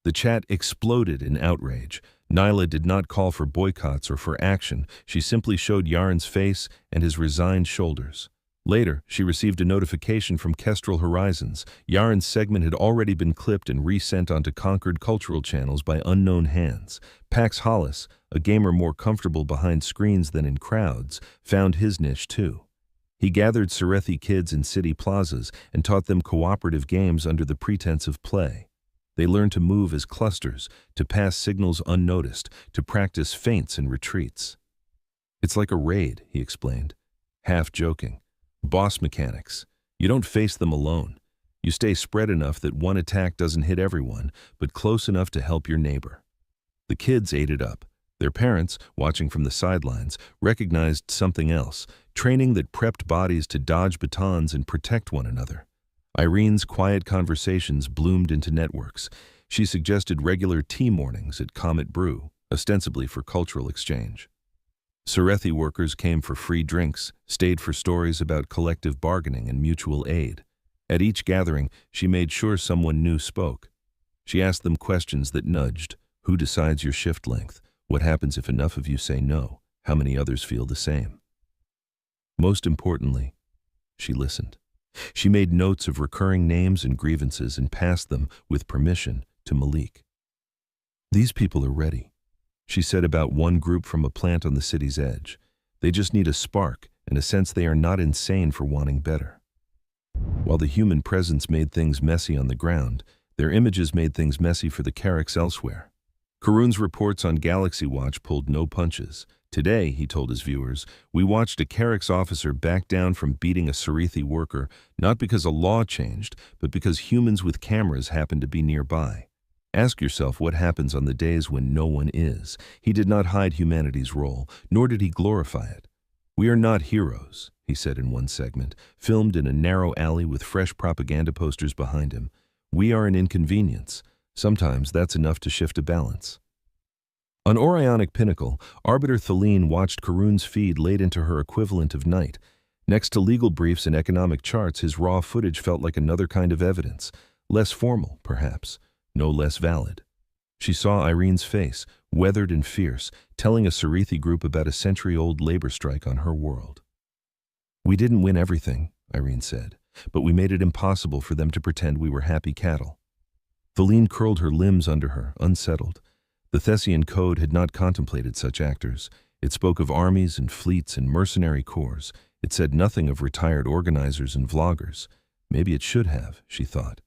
The chat exploded in outrage. Nyla did not call for boycotts or for action. She simply showed Yaron's face and his resigned shoulders. Later, she received a notification from Kestrel Horizons. Yaron's segment had already been clipped and resent onto Concord cultural channels by unknown hands. Pax Hollis, a gamer more comfortable behind screens than in crowds, found his niche too. He gathered Cerethi kids in city plazas and taught them cooperative games under the pretense of play. They learned to move as clusters, to pass signals unnoticed, to practice feints and retreats. It's like a raid, he explained, half joking. Boss mechanics. You don't face them alone. You stay spread enough that one attack doesn't hit everyone, but close enough to help your neighbor. The kids ate it up. Their parents, watching from the sidelines, recognized something else, training that prepped bodies to dodge batons and protect one another. Irene's quiet conversations bloomed into networks. She suggested regular tea mornings at Comet Brew, ostensibly for cultural exchange. Cerethi workers came for free drinks, stayed for stories about collective bargaining and mutual aid. At each gathering, she made sure someone new spoke. She asked them questions that nudged. Who decides your shift length? What happens if enough of you say no? How many others feel the same? Most importantly, she listened. She made notes of recurring names and grievances and passed them, with permission, to Malik. These people are ready, she said about one group from a plant on the city's edge. They just need a spark and a sense they are not insane for wanting better. While the human presence made things messy on the ground, their images made things messy for the Carricks elsewhere. Karun's reports on Galaxy Watch pulled no punches. Today, he told his viewers, we watched a Carrick's officer back down from beating a Cerethi worker, not because a law changed, but because humans with cameras happened to be nearby. Ask yourself what happens on the days when no one is. He did not hide humanity's role, nor did he glorify it. We are not heroes, he said in one segment, filmed in a narrow alley with fresh propaganda posters behind him. We are an inconvenience. Sometimes that's enough to shift a balance. On Orionic Pinnacle, Arbiter Thaleen watched Karun's feed laid into her equivalent of night. Next to legal briefs and economic charts, his raw footage felt like another kind of evidence. Less formal, perhaps. No less valid. She saw Irene's face, weathered and fierce, telling a Cerethi group about a century-old labor strike on her world. We didn't win everything, Irene said, but we made it impossible for them to pretend we were happy cattle. Thaleen curled her limbs under her, unsettled. The Thessian Code had not contemplated such actors. It spoke of armies and fleets and mercenary corps. It said nothing of retired organizers and vloggers. Maybe it should have, she thought.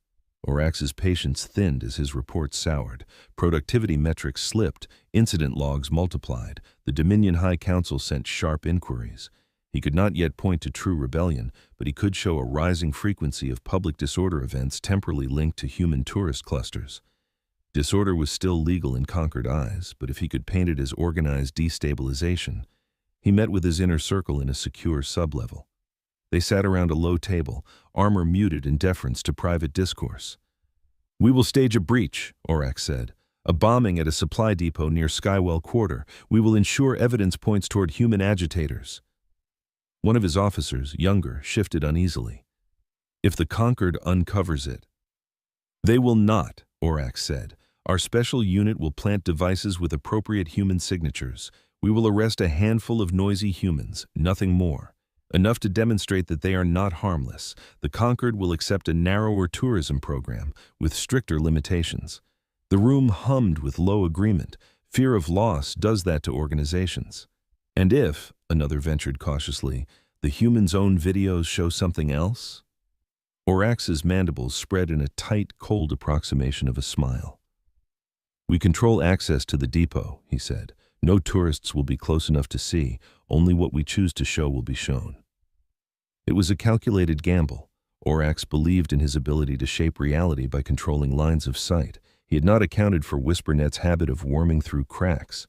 Orax's patience thinned as his reports soured. Productivity metrics slipped, incident logs multiplied. The Dominion High Council sent sharp inquiries. He could not yet point to true rebellion, but he could show a rising frequency of public disorder events temporally linked to human tourist clusters. Disorder was still legal in Concord eyes, but if he could paint it as organized destabilization, He met with his inner circle in a secure sublevel. They sat around a low table, armor muted in deference to private discourse. "We will stage a breach," Orax said. "A bombing at a supply depot near Skywell Quarter. We will ensure evidence points toward human agitators." One of his officers, younger, shifted uneasily. "If the Concord uncovers it." "They will not," Orax said. "Our special unit will plant devices with appropriate human signatures. We will arrest a handful of noisy humans, nothing more. Enough to demonstrate that they are not harmless. The Concord will accept a narrower tourism program with stricter limitations." The room hummed with low agreement. Fear of loss does that to organizations. "And if," another ventured cautiously, "the human's own videos show something else?" Orax's mandibles spread in a tight, cold approximation of a smile. "We control access to the depot," he said. "No tourists will be close enough to see. Only what we choose to show will be shown." It was a calculated gamble. Orax believed in his ability to shape reality by controlling lines of sight. He had not accounted for WhisperNet's habit of worming through cracks.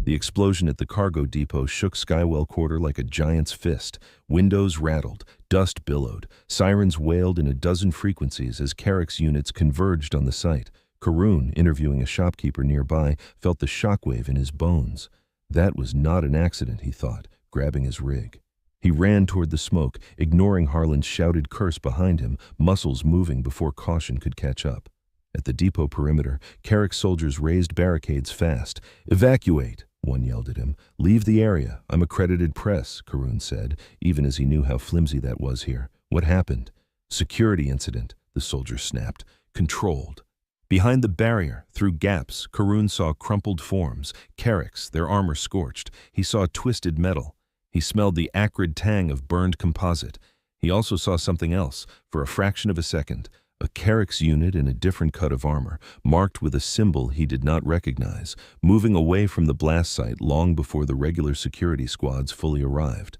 The explosion at the cargo depot shook Skywell Quarter like a giant's fist. Windows rattled, dust billowed, sirens wailed in a dozen frequencies as Carrick's units converged on the site. Karun, interviewing a shopkeeper nearby, felt the shockwave in his bones. That was not an accident, he thought, grabbing his rig. He ran toward the smoke, ignoring Harlan's shouted curse behind him, muscles moving before caution could catch up. At the depot perimeter, Carrick's soldiers raised barricades fast. "Evacuate," one yelled at him. "Leave the area. I'm accredited press," Karun said, even as he knew how flimsy that was here. "What happened?" "Security incident," the soldier snapped. "Controlled." Behind the barrier, through gaps, Karun saw crumpled forms, Carrick's, their armor scorched. He saw twisted metal. He smelled the acrid tang of burned composite. He also saw something else, for a fraction of a second. A Carrick's unit in a different cut of armor, marked with a symbol he did not recognize, moving away from the blast site long before the regular security squads fully arrived.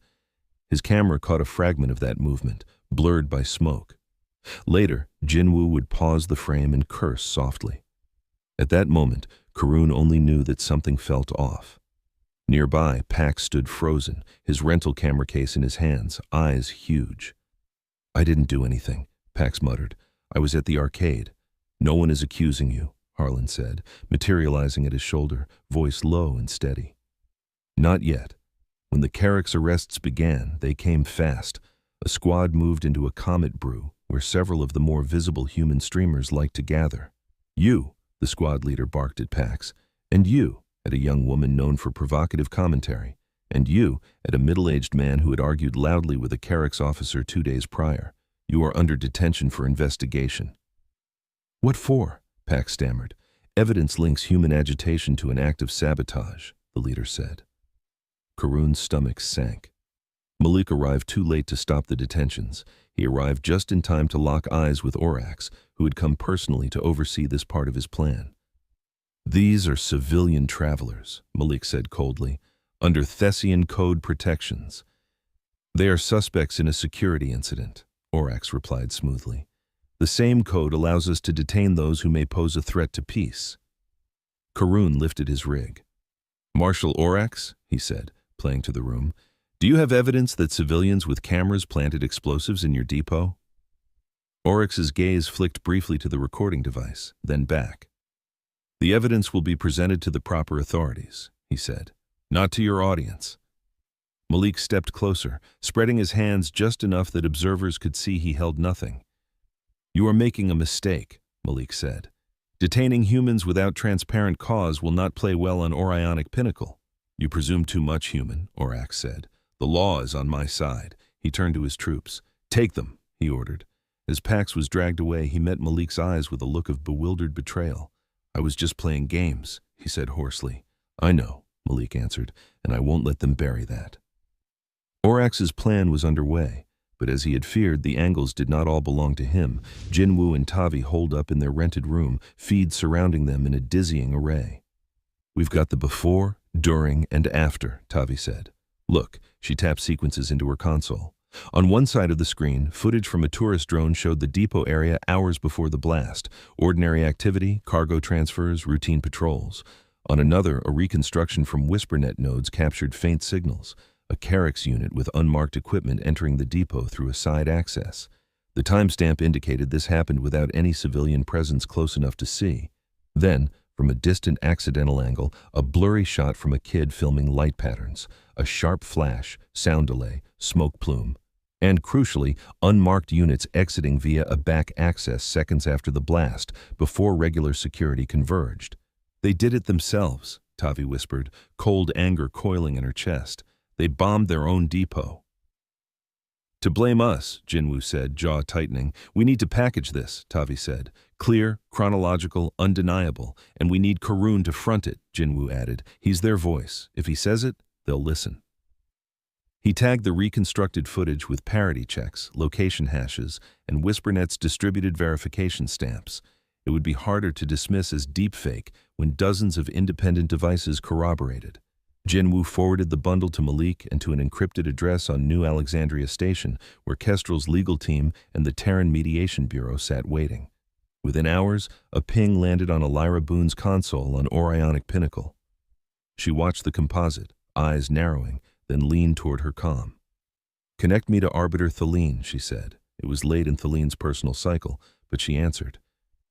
His camera caught a fragment of that movement, blurred by smoke. Later, Jinwoo would pause the frame and curse softly. At that moment, Karun only knew that something felt off. Nearby, Pax stood frozen, his rental camera case in his hands, eyes huge. "I didn't do anything," Pax muttered. "I was at the arcade." "No one is accusing you," Harlan said, materializing at his shoulder, voice low and steady. "Not yet. When the Carrick's arrests began, they came fast. A squad moved into a comet brew, where several of the more visible human streamers liked to gather. "You," the squad leader barked at Pax. "And you," at a young woman known for provocative commentary. "And you," at a middle-aged man who had argued loudly with a Carrick's officer 2 days prior. "You are under detention for investigation." "What for?" Pax stammered. "Evidence links human agitation to an act of sabotage," the leader said. Karun's stomach sank. Malik arrived too late to stop the detentions. He arrived just in time to lock eyes with Orax, who had come personally to oversee this part of his plan. "These are civilian travelers," Malik said coldly, "under Thessian code protections." "They are suspects in a security incident," Orax replied smoothly. "The same code allows us to detain those who may pose a threat to peace." Karun lifted his rig. "Marshal Orax," he said, playing to the room, "do you have evidence that civilians with cameras planted explosives in your depot?" Orax's gaze flicked briefly to the recording device, then back. "The evidence will be presented to the proper authorities," he said, "not to your audience." Malik stepped closer, spreading his hands just enough that observers could see he held nothing. "You are making a mistake," Malik said. "Detaining humans without transparent cause will not play well on Orionic Pinnacle." "You presume too much, human," Orax said. "The law is on my side." He turned to his troops. "Take them," he ordered. As Pax was dragged away, he met Malik's eyes with a look of bewildered betrayal. "I was just playing games," he said hoarsely. "I know," Malik answered, "and I won't let them bury that." Orax's plan was underway, but as he had feared, the angles did not all belong to him. Jinwoo and Tavi holed up in their rented room, feeds surrounding them in a dizzying array. "We've got the before, during, and after," Tavi said. "Look," she tapped sequences into her console. On one side of the screen, footage from a tourist drone showed the depot area hours before the blast. Ordinary activity, cargo transfers, routine patrols. On another, a reconstruction from WhisperNet nodes captured faint signals. a Carrick's unit with unmarked equipment entering the depot through a side access. The timestamp indicated this happened without any civilian presence close enough to see. Then, from a distant accidental angle, a blurry shot from a kid filming light patterns, a sharp flash, sound delay, smoke plume, and, crucially, unmarked units exiting via a back access seconds after the blast, before regular security converged. They did it themselves, Tavi whispered, cold anger coiling in her chest. They bombed their own depot. To blame us, Jinwoo said, jaw tightening. We need to package this, Tavi said. Clear, chronological, undeniable, and we need Karun to front it, Jinwoo added. He's their voice. If he says it, they'll listen. He tagged the reconstructed footage with parity checks, location hashes, and WhisperNet's distributed verification stamps. It would be harder to dismiss as deepfake when dozens of independent devices corroborated. Jinwoo forwarded the bundle to Malik and to an encrypted address on New Alexandria Station, where Kestrel's legal team and the Terran Mediation Bureau sat waiting. Within hours, a ping landed on Elira Boone's console on Orionic Pinnacle. She watched the composite, eyes narrowing, then leaned toward her comm. "Connect me to Arbiter Thaleen," she said. It was late in Thaleen's personal cycle, but she answered.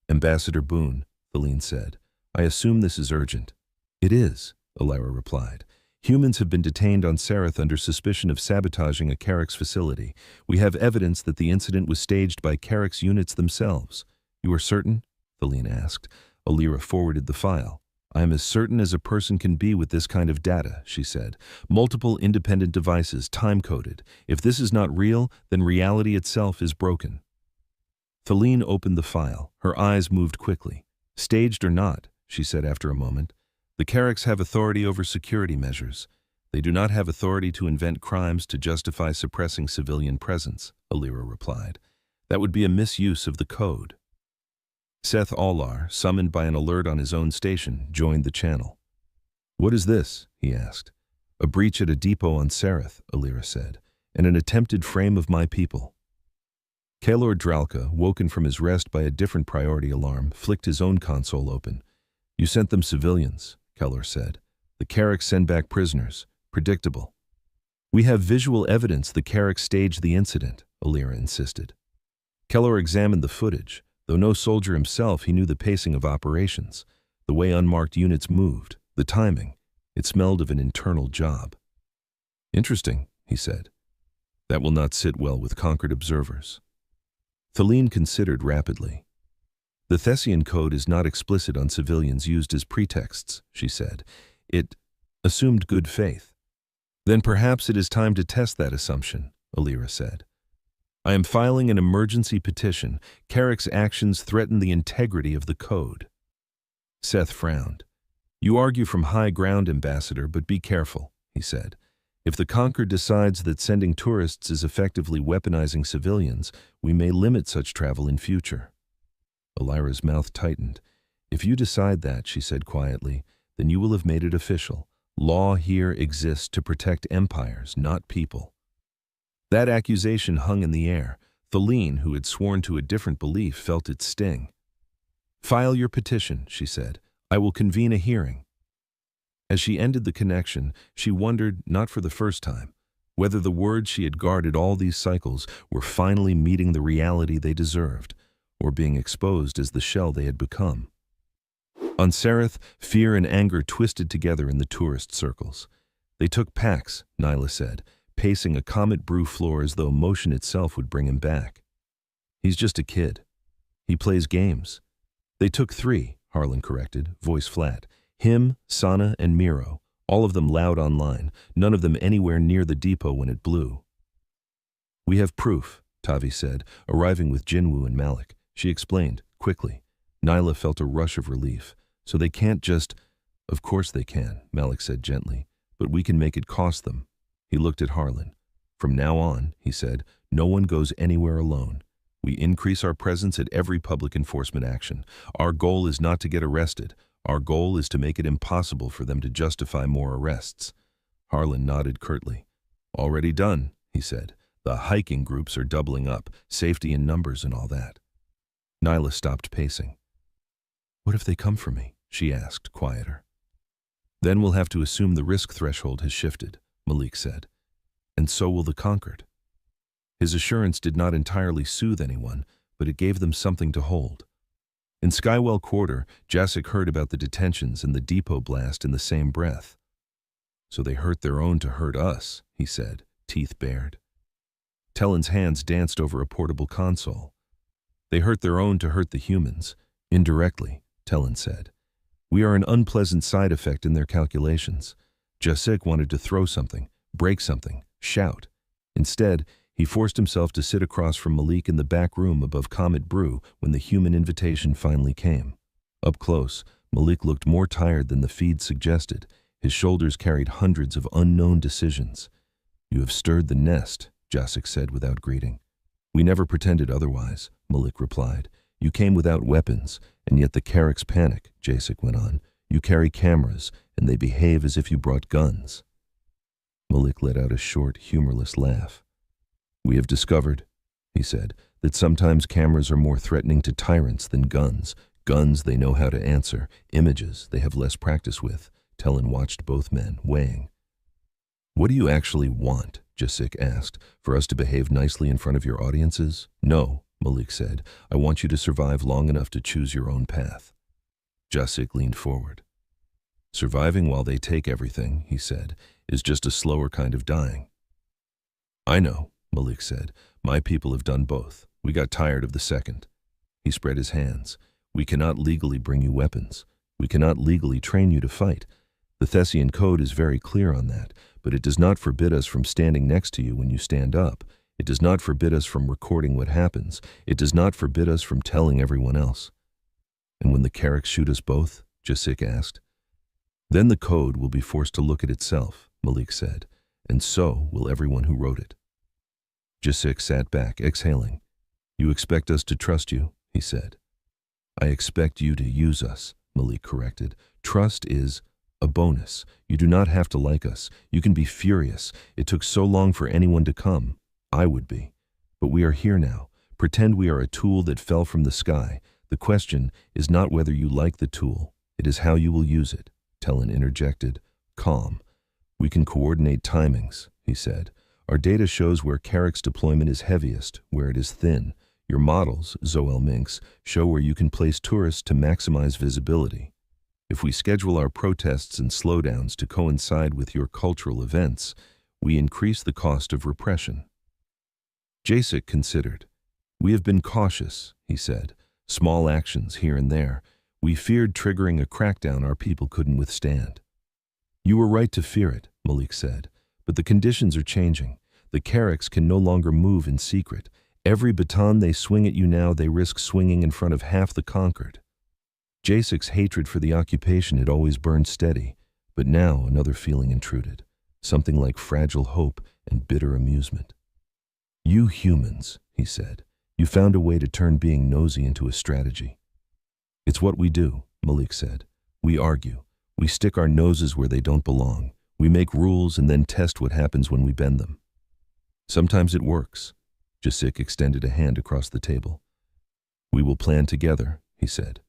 "Ambassador Boone," Thaleen said. "I assume this is urgent." "It is," Elira replied. "Humans have been detained on Sereth under suspicion of sabotaging a Carrick's facility. We have evidence that the incident was staged by Carrick's units themselves." "You are certain?" Thaleen asked. Elira forwarded the file. "I am as certain as a person can be with this kind of data," she said. "Multiple independent devices, time-coded. If this is not real, then reality itself is broken." Thaleen opened the file. Her eyes moved quickly. "Staged or not," she said after a moment, "the Carricks have authority over security measures. They do not have authority to invent crimes to justify suppressing civilian presence," Elira replied. "That would be a misuse of the code." Seth Allar, summoned by an alert on his own station, joined the channel. "What is this?" he asked. "A breach at a depot on Sereth," Elira said, "and an attempted frame of my people." Kaelor Dralka, woken from his rest by a different priority alarm, flicked his own console open. "You sent them civilians," Kaelor said. "The Carricks send back prisoners. Predictable." "We have visual evidence the Carricks staged the incident," Elira insisted. Kaelor examined the footage. Though no soldier himself, he knew the pacing of operations, the way unmarked units moved, the timing. It smelled of an internal job. "Interesting," he said. "That will not sit well with conquered observers." Thaleen considered rapidly. "The Thessian code is not explicit on civilians used as pretexts," she said. "It assumed good faith." "Then perhaps it is time to test that assumption," Elira said. "I am filing an emergency petition. Carrick's actions threaten the integrity of the code." Seth frowned. "You argue from high ground, Ambassador, but be careful," he said. "If the Conquered decides that sending tourists is effectively weaponizing civilians, we may limit such travel in future." Elira's mouth tightened. "If you decide that," she said quietly, "then you will have made it official. Law here exists to protect empires, not people." That accusation hung in the air. Thaleen, who had sworn to a different belief, felt its sting. "File your petition," she said. "I will convene a hearing." As she ended the connection, she wondered, not for the first time, whether the words she had guarded all these cycles were finally meeting the reality they deserved, or being exposed as the shell they had become. On Sereth, fear and anger twisted together in the tourist circles. "They took Pax," Nyla said, pacing a Comet Brew floor as though motion itself would bring him back. "He's just a kid. He plays games." "They took 3, Harlan corrected, voice flat. "Him, Sana, and Miro, all of them loud online, none of them anywhere near the depot when it blew." "We have proof," Tavi said, arriving with Jinwoo and Malik. She explained, quickly. Nyla felt a rush of relief. "So they can't just—" "Of course they can," Malik said gently, "but we can make it cost them." He looked at Harlan. "From now on," he said, "no one goes anywhere alone. We increase our presence at every public enforcement action. Our goal is not to get arrested. Our goal is to make it impossible for them to justify more arrests." Harlan nodded curtly. "Already done," he said. "The hiking groups are doubling up, safety in numbers and all that." Nyla stopped pacing. "What if they come for me?" she asked, quieter. "Then we'll have to assume the risk threshold has shifted," Malik said. and so will the conquered. His assurance did not entirely soothe anyone, but it gave them something to hold. In Skywell Quarter, Jasek heard about the detentions and the depot blast in the same breath. So they hurt their own to hurt us, he said, teeth bared. Tellin's hands danced over a portable console. They hurt their own to hurt the humans. Indirectly, Tellin said. We are an unpleasant side effect in their calculations. Jasek wanted to throw something, break something, shout. Instead, he forced himself to sit across from Malik in the back room above Comet Brew when the human invitation finally came. Up close, Malik looked more tired than the feed suggested. His shoulders carried hundreds of unknown decisions. You have stirred the nest, Jasek said without greeting. We never pretended otherwise, Malik replied. You came without weapons, and yet the Carracks panic, Jasek went on. You carry cameras, and they behave as if you brought guns. Malik let out a short, humorless laugh. We have discovered, he said, that sometimes cameras are more threatening to tyrants than guns. Guns they know how to answer, images they have less practice with. Tellin watched both men, weighing. What do you actually want? Jasek asked. For us to behave nicely in front of your audiences? No, Malik said. I want you to survive long enough to choose your own path. Jasek leaned forward. Surviving while they take everything, he said, is just a slower kind of dying. I know, Malik said. My people have done both. We got tired of the second. He spread his hands. We cannot legally bring you weapons. We cannot legally train you to fight. The Thessian Code is very clear on that, but it does not forbid us from standing next to you when you stand up. It does not forbid us from recording what happens. It does not forbid us from telling everyone else. And when the Carracks shoot us both? Jasek asked. Then the code will be forced to look at itself, Malik said, and so will everyone who wrote it. Jasek sat back, exhaling. You expect us to trust you, he said. I expect you to use us, Malik corrected. Trust is a bonus. You do not have to like us. You can be furious. It took so long for anyone to come. I would be. But we are here now. Pretend we are a tool that fell from the sky. The question is not whether you like the tool. It is how you will use it, Tellin interjected, calm. We can coordinate timings, he said. Our data shows where Carrack's deployment is heaviest, where it is thin. Your models, Zoel Minx, show where you can place tourists to maximize visibility. If we schedule our protests and slowdowns to coincide with your cultural events, we increase the cost of repression. Jasek considered. We have been cautious, he said. Small actions here and there. We feared triggering a crackdown our people couldn't withstand. You were right to fear it, Malik said, but the conditions are changing. The Carracks can no longer move in secret. Every baton they swing at you now, they risk swinging in front of half the conquered. Jasek's hatred for the occupation had always burned steady, but now another feeling intruded, something like fragile hope and bitter amusement. You humans, he said, you found a way to turn being nosy into a strategy. It's what we do, Malik said. We argue. We stick our noses where they don't belong. We make rules and then test what happens when we bend them. Sometimes it works. Jasek extended a hand across the table. We will plan together, he said.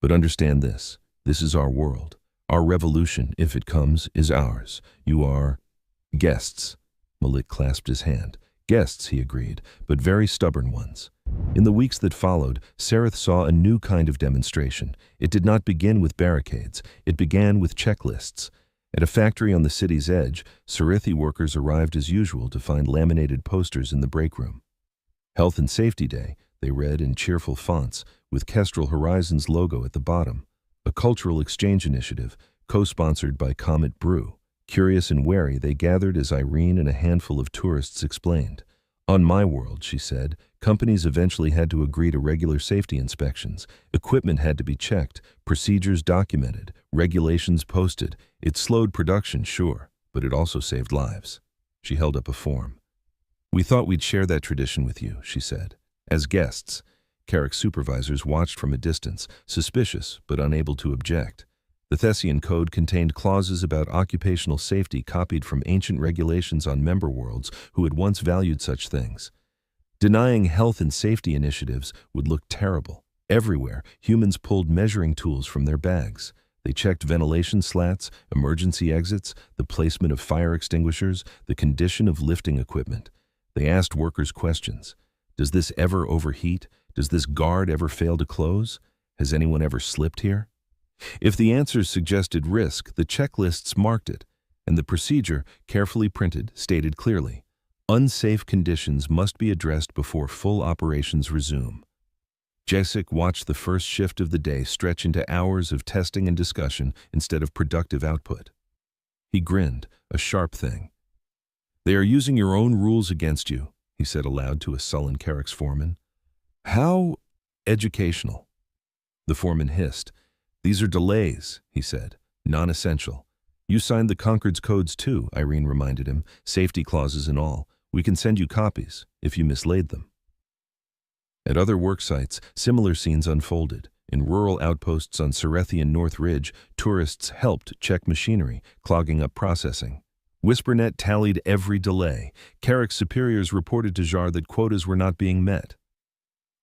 But understand this. This is our world. Our revolution, if it comes, is ours. You are guests. Malik clasped his hand. Guests, he agreed, but very stubborn ones. In the weeks that followed, Sareth saw a new kind of demonstration. It did not begin with barricades. It began with checklists. At a factory on the city's edge, Sarethi workers arrived as usual to find laminated posters in the break room. Health and Safety Day, they read in cheerful fonts, with Kestrel Horizons logo at the bottom. A cultural exchange initiative, co-sponsored by Comet Brew. Curious and wary, they gathered as Irene and a handful of tourists explained. On my world, she said, companies eventually had to agree to regular safety inspections. Equipment had to be checked, procedures documented, regulations posted. It slowed production, sure, but it also saved lives. She held up a form. We thought we'd share that tradition with you, she said. As guests, Carrack supervisors watched from a distance, suspicious but unable to object. The Thessian Code contained clauses about occupational safety copied from ancient regulations on member worlds who had once valued such things. Denying health and safety initiatives would look terrible. Everywhere, humans pulled measuring tools from their bags. They They checked ventilation slats, emergency exits, the placement of fire extinguishers, the condition of lifting equipment. They asked workers questions. Does this ever overheat? Does this guard ever fail to close? Has anyone ever slipped here? If the answers suggested risk, the checklists marked it, and the procedure, carefully printed, stated clearly, unsafe conditions must be addressed before full operations resume. Jessic watched the first shift of the day stretch into hours of testing and discussion instead of productive output. He grinned, a sharp thing. "They are using your own rules against you," he said aloud to a sullen Carrick's foreman. "How educational?" The foreman hissed. "These are delays," he said, "non-essential. You signed the Concord's codes too," Irene reminded him, "safety clauses and all. We can send you copies if you mislaid them." At other work sites, similar scenes unfolded. In rural outposts on Cerethian North Ridge, tourists helped check machinery, clogging up processing. WhisperNet tallied every delay. Carrick's superiors reported to Jar that quotas were not being met.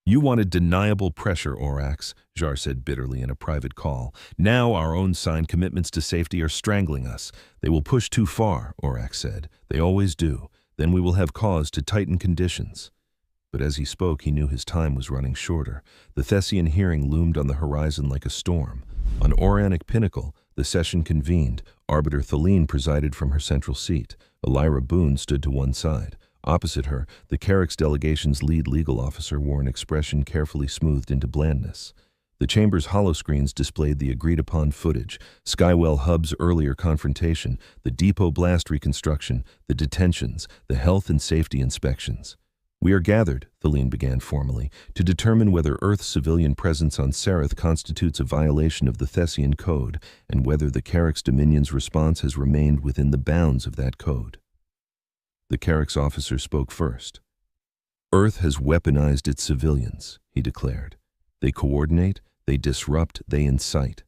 "You wanted deniable pressure, Orax," Jar said bitterly in a private call. "Now our own signed commitments to safety are strangling us. They will push too far," Orax said. "They always do. Then we will have cause to tighten conditions." But as he spoke, he knew his time was running shorter. The Thessian hearing loomed on the horizon like a storm. On Oranic Pinnacle, the session convened. Arbiter Thaleen presided from her central seat. Elira Boone stood to one side. Opposite her, the Carrick's delegation's lead legal officer wore an expression carefully smoothed into blandness. The chamber's holoscreens displayed the agreed-upon footage, Skywell Hub's earlier confrontation, the depot blast reconstruction, the detentions, the health and safety inspections. "We are gathered," Thaleen began formally, "to determine whether Earth's civilian presence on Sereth constitutes a violation of the Thessian Code, and whether the Carrick's Dominion's response has remained within the bounds of that code." The Carrick's officer spoke first. "Earth has weaponized its civilians," he declared. "They coordinate, they disrupt, they incite.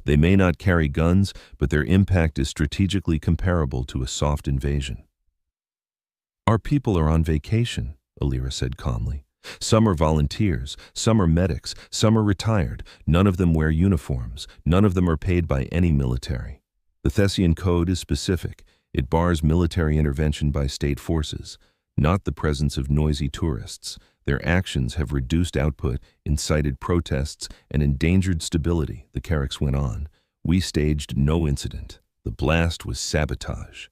They may not carry guns, but their impact is strategically comparable to a soft invasion." "Our people are on vacation," Elira said calmly. "Some are volunteers, some are medics, some are retired. None of them wear uniforms. None of them are paid by any military. The Thessian Code is specific. It bars military intervention by state forces, not the presence of noisy tourists. Their actions have reduced output, incited protests, and endangered stability," the Carricks went on. "We staged no incident. The blast was sabotage."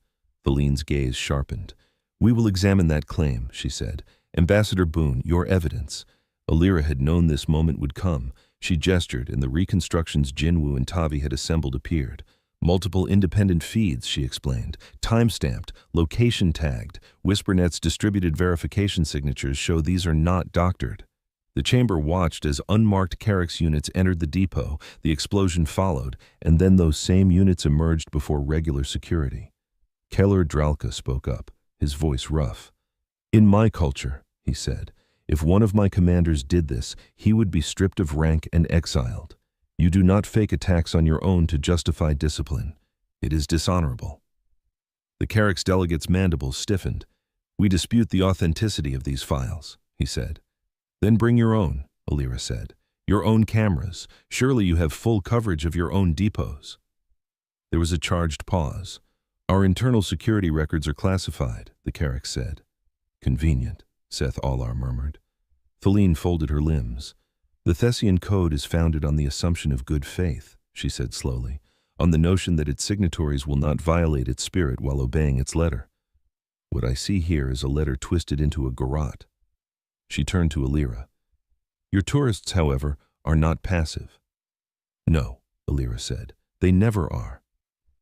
Thaleen's gaze sharpened. "We will examine that claim," she said. "Ambassador Boone, your evidence." Elira had known this moment would come. She gestured, and the reconstructions Jinwu and Tavi had assembled appeared. "Multiple independent feeds," she explained. "Time-stamped, location-tagged. WhisperNet's distributed verification signatures show these are not doctored." The chamber watched as unmarked Carrick's units entered the depot, the explosion followed, and then those same units emerged before regular security. Keller Dralka spoke up, his voice rough. "In my culture," he said, "if one of my commanders did this, he would be stripped of rank and exiled. You do not fake attacks on your own to justify discipline. It is dishonorable." The Carrick's delegate's mandibles stiffened. "We dispute the authenticity of these files," he said. "Then bring your own," Elira said. "Your own cameras. Surely you have full coverage of your own depots." There was a charged pause. "Our internal security records are classified," the Carrick said. "Convenient," Seth Allar murmured. Thaleen folded her limbs. "The Thessian Code is founded on the assumption of good faith," she said slowly, "on the notion that its signatories will not violate its spirit while obeying its letter. What I see here is a letter twisted into a garrote." She turned to Elira. "Your tourists, however, are not passive." "No," Elira said. "They never are.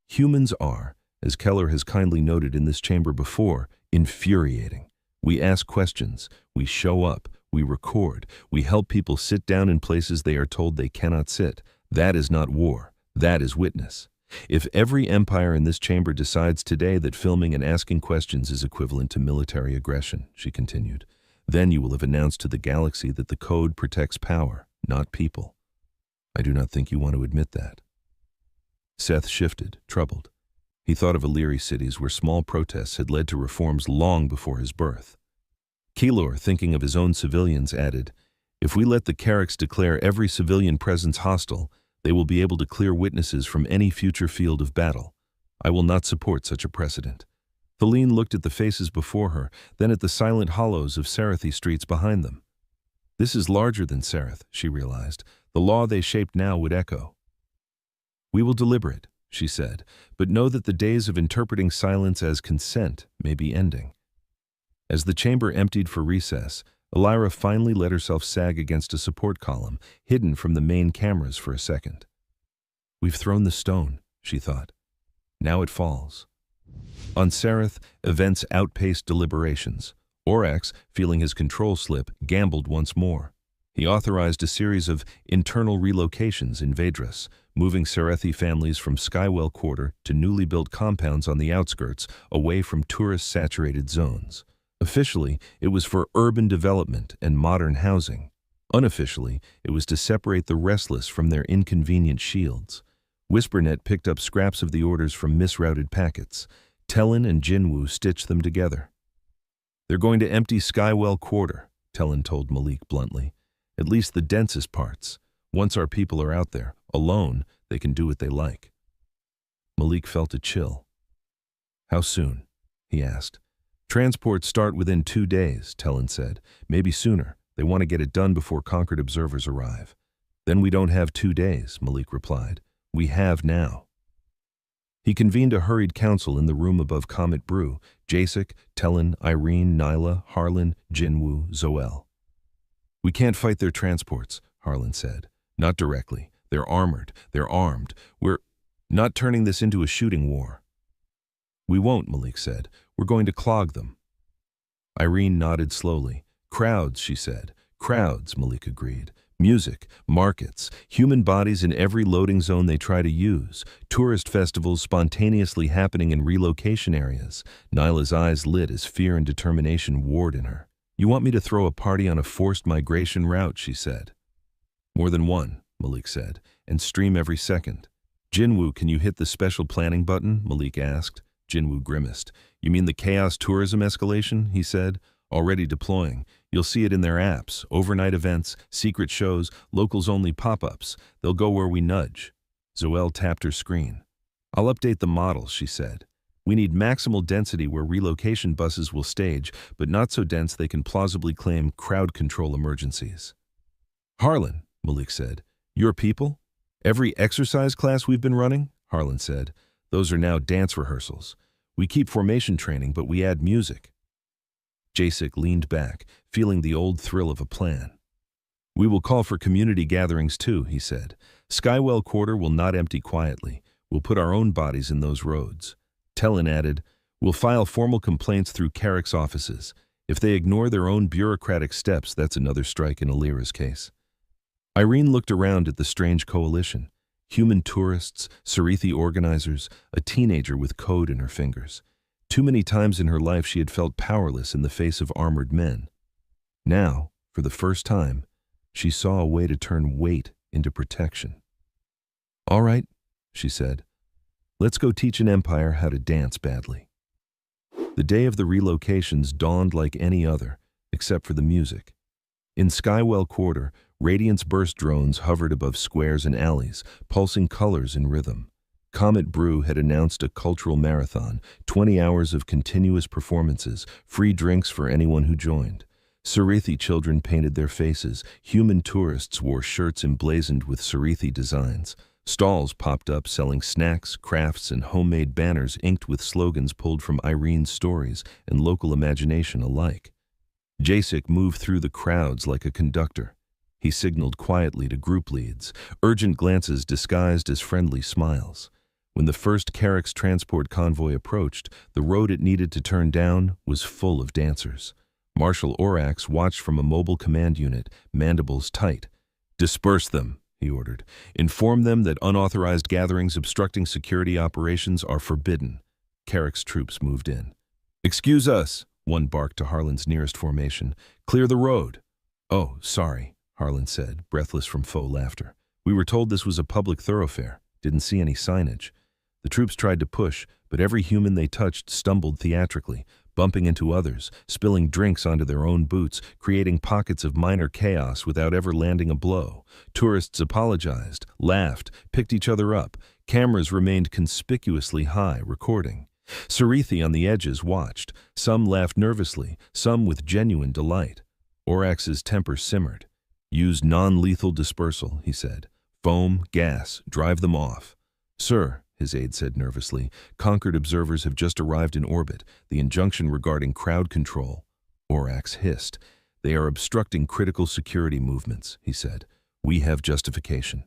Humans are, as Keller has kindly noted in this chamber before, infuriating. We ask questions, we show up, we record, we help people sit down in places they are told they cannot sit. That is not war, that is witness. If every empire in this chamber decides today that filming and asking questions is equivalent to military aggression," she continued, "then you will have announced to the galaxy that the code protects power, not people. I do not think you want to admit that." Seth shifted, troubled. He thought of Illyri cities where small protests had led to reforms long before his birth. Keylor, thinking of his own civilians, added, "If we let the Carricks declare every civilian presence hostile, They will be able to clear witnesses from any future field of battle. I will not support such a precedent. Feline looked at the faces before her, then at the silent hollows of Sarathi streets behind them. This is larger than Sarath, she realized. The law they shaped now would echo. We will deliberate, she said, but know that the days of interpreting silence as consent may be ending. As the chamber emptied for recess, Elira finally let herself sag against a support column, hidden from the main cameras for a second. We've thrown the stone, she thought. Now it falls. On Sarath, events outpaced deliberations. Orax, feeling his control slip, gambled once more. He authorized a series of internal relocations in Vedras, moving Sarathi families from Skywell Quarter to newly built compounds on the outskirts, away from tourist-saturated zones. Officially, it was for urban development and modern housing. Unofficially, it was to separate the restless from their inconvenient shields. WhisperNet picked up scraps of the orders from misrouted packets. Telin and Jinwu stitched them together. They're going to empty Skywell Quarter, Telin told Malik bluntly. At least the densest parts. Once our people are out there, alone, they can do what they like. Malik felt a chill. How soon? He asked. Transports start within 2 days, Telin said. Maybe sooner. They want to get it done before Concord observers arrive. Then we don't have 2 days, Malik replied. We have now. He convened a hurried council in the room above Comet Brew. Jasek, Telin, Irene, Nyla, Harlan, Jinwu, Zoel. We can't fight their transports, Harlan said. Not directly. They're armored. They're armed. We're not turning this into a shooting war. We won't, Malik said. We're going to clog them. Irene nodded slowly. Crowds, she said. Crowds, Malik agreed. Music, markets, human bodies in every loading zone they try to use, tourist festivals spontaneously happening in relocation areas. Nyla's eyes lit as fear and determination warred in her. You want me to throw a party on a forced migration route, she said. More than one, Malik said, and stream every second. Jinwu, can you hit the special planning button? Malik asked. Jinwu grimaced. You mean the chaos tourism escalation? He said. Already deploying. You'll see it in their apps, overnight events, secret shows, locals-only pop-ups. They'll go where we nudge. Zoel tapped her screen. I'll update the models, she said. We need maximal density where relocation buses will stage, but not so dense they can plausibly claim crowd control emergencies. Harlan, Malik said. Your people? Every exercise class we've been running? Harlan said. Those are now dance rehearsals. We keep formation training, but we add music. Jasek leaned back, feeling the old thrill of a plan. We will call for community gatherings too, he said. Skywell Quarter will not empty quietly. We'll put our own bodies in those roads. Telin added, we'll file formal complaints through Carrick's offices. If they ignore their own bureaucratic steps, that's another strike in Elira's case. Irene looked around at the strange coalition. Human tourists, Sarathi organizers, a teenager with code in her fingers. Too many times in her life she had felt powerless in the face of armored men. Now, for the first time, she saw a way to turn weight into protection. All right, she said. Let's go teach an empire how to dance badly. The day of the relocations dawned like any other, except for the music. In Skywell Quarter, Radiance Burst drones hovered above squares and alleys, pulsing colors in rhythm. Comet Brew had announced a cultural marathon, 20 hours of continuous performances, free drinks for anyone who joined. Sarathi children painted their faces. Human tourists wore shirts emblazoned with Sarathi designs. Stalls popped up selling snacks, crafts, and homemade banners inked with slogans pulled from Irene's stories and local imagination alike. Jasek moved through the crowds like a conductor. He signaled quietly to group leads, urgent glances disguised as friendly smiles. When the first Carrick's transport convoy approached, the road it needed to turn down was full of dancers. Marshal Orax watched from a mobile command unit, mandibles tight. Disperse them, he ordered. Inform them that unauthorized gatherings obstructing security operations are forbidden. Carrick's troops moved in. Excuse us, one barked to Harlan's nearest formation. Clear the road. Oh, sorry, Harlan said, breathless from faux laughter. We were told this was a public thoroughfare. Didn't see any signage. The troops tried to push, but every human they touched stumbled theatrically. bumping into others, spilling drinks onto their own boots, creating pockets of minor chaos without ever landing a blow. Tourists apologized, laughed, picked each other up. Cameras remained conspicuously high, recording. Sarithi on the edges watched. Some laughed nervously, some with genuine delight. Orax's temper simmered. "Use non-lethal dispersal," he said. "Foam, gas, drive them off." "Sir," his aide said nervously, "Concord observers have just arrived in orbit. The injunction regarding crowd control." Orax hissed. "They are obstructing critical security movements," he said. "We have justification."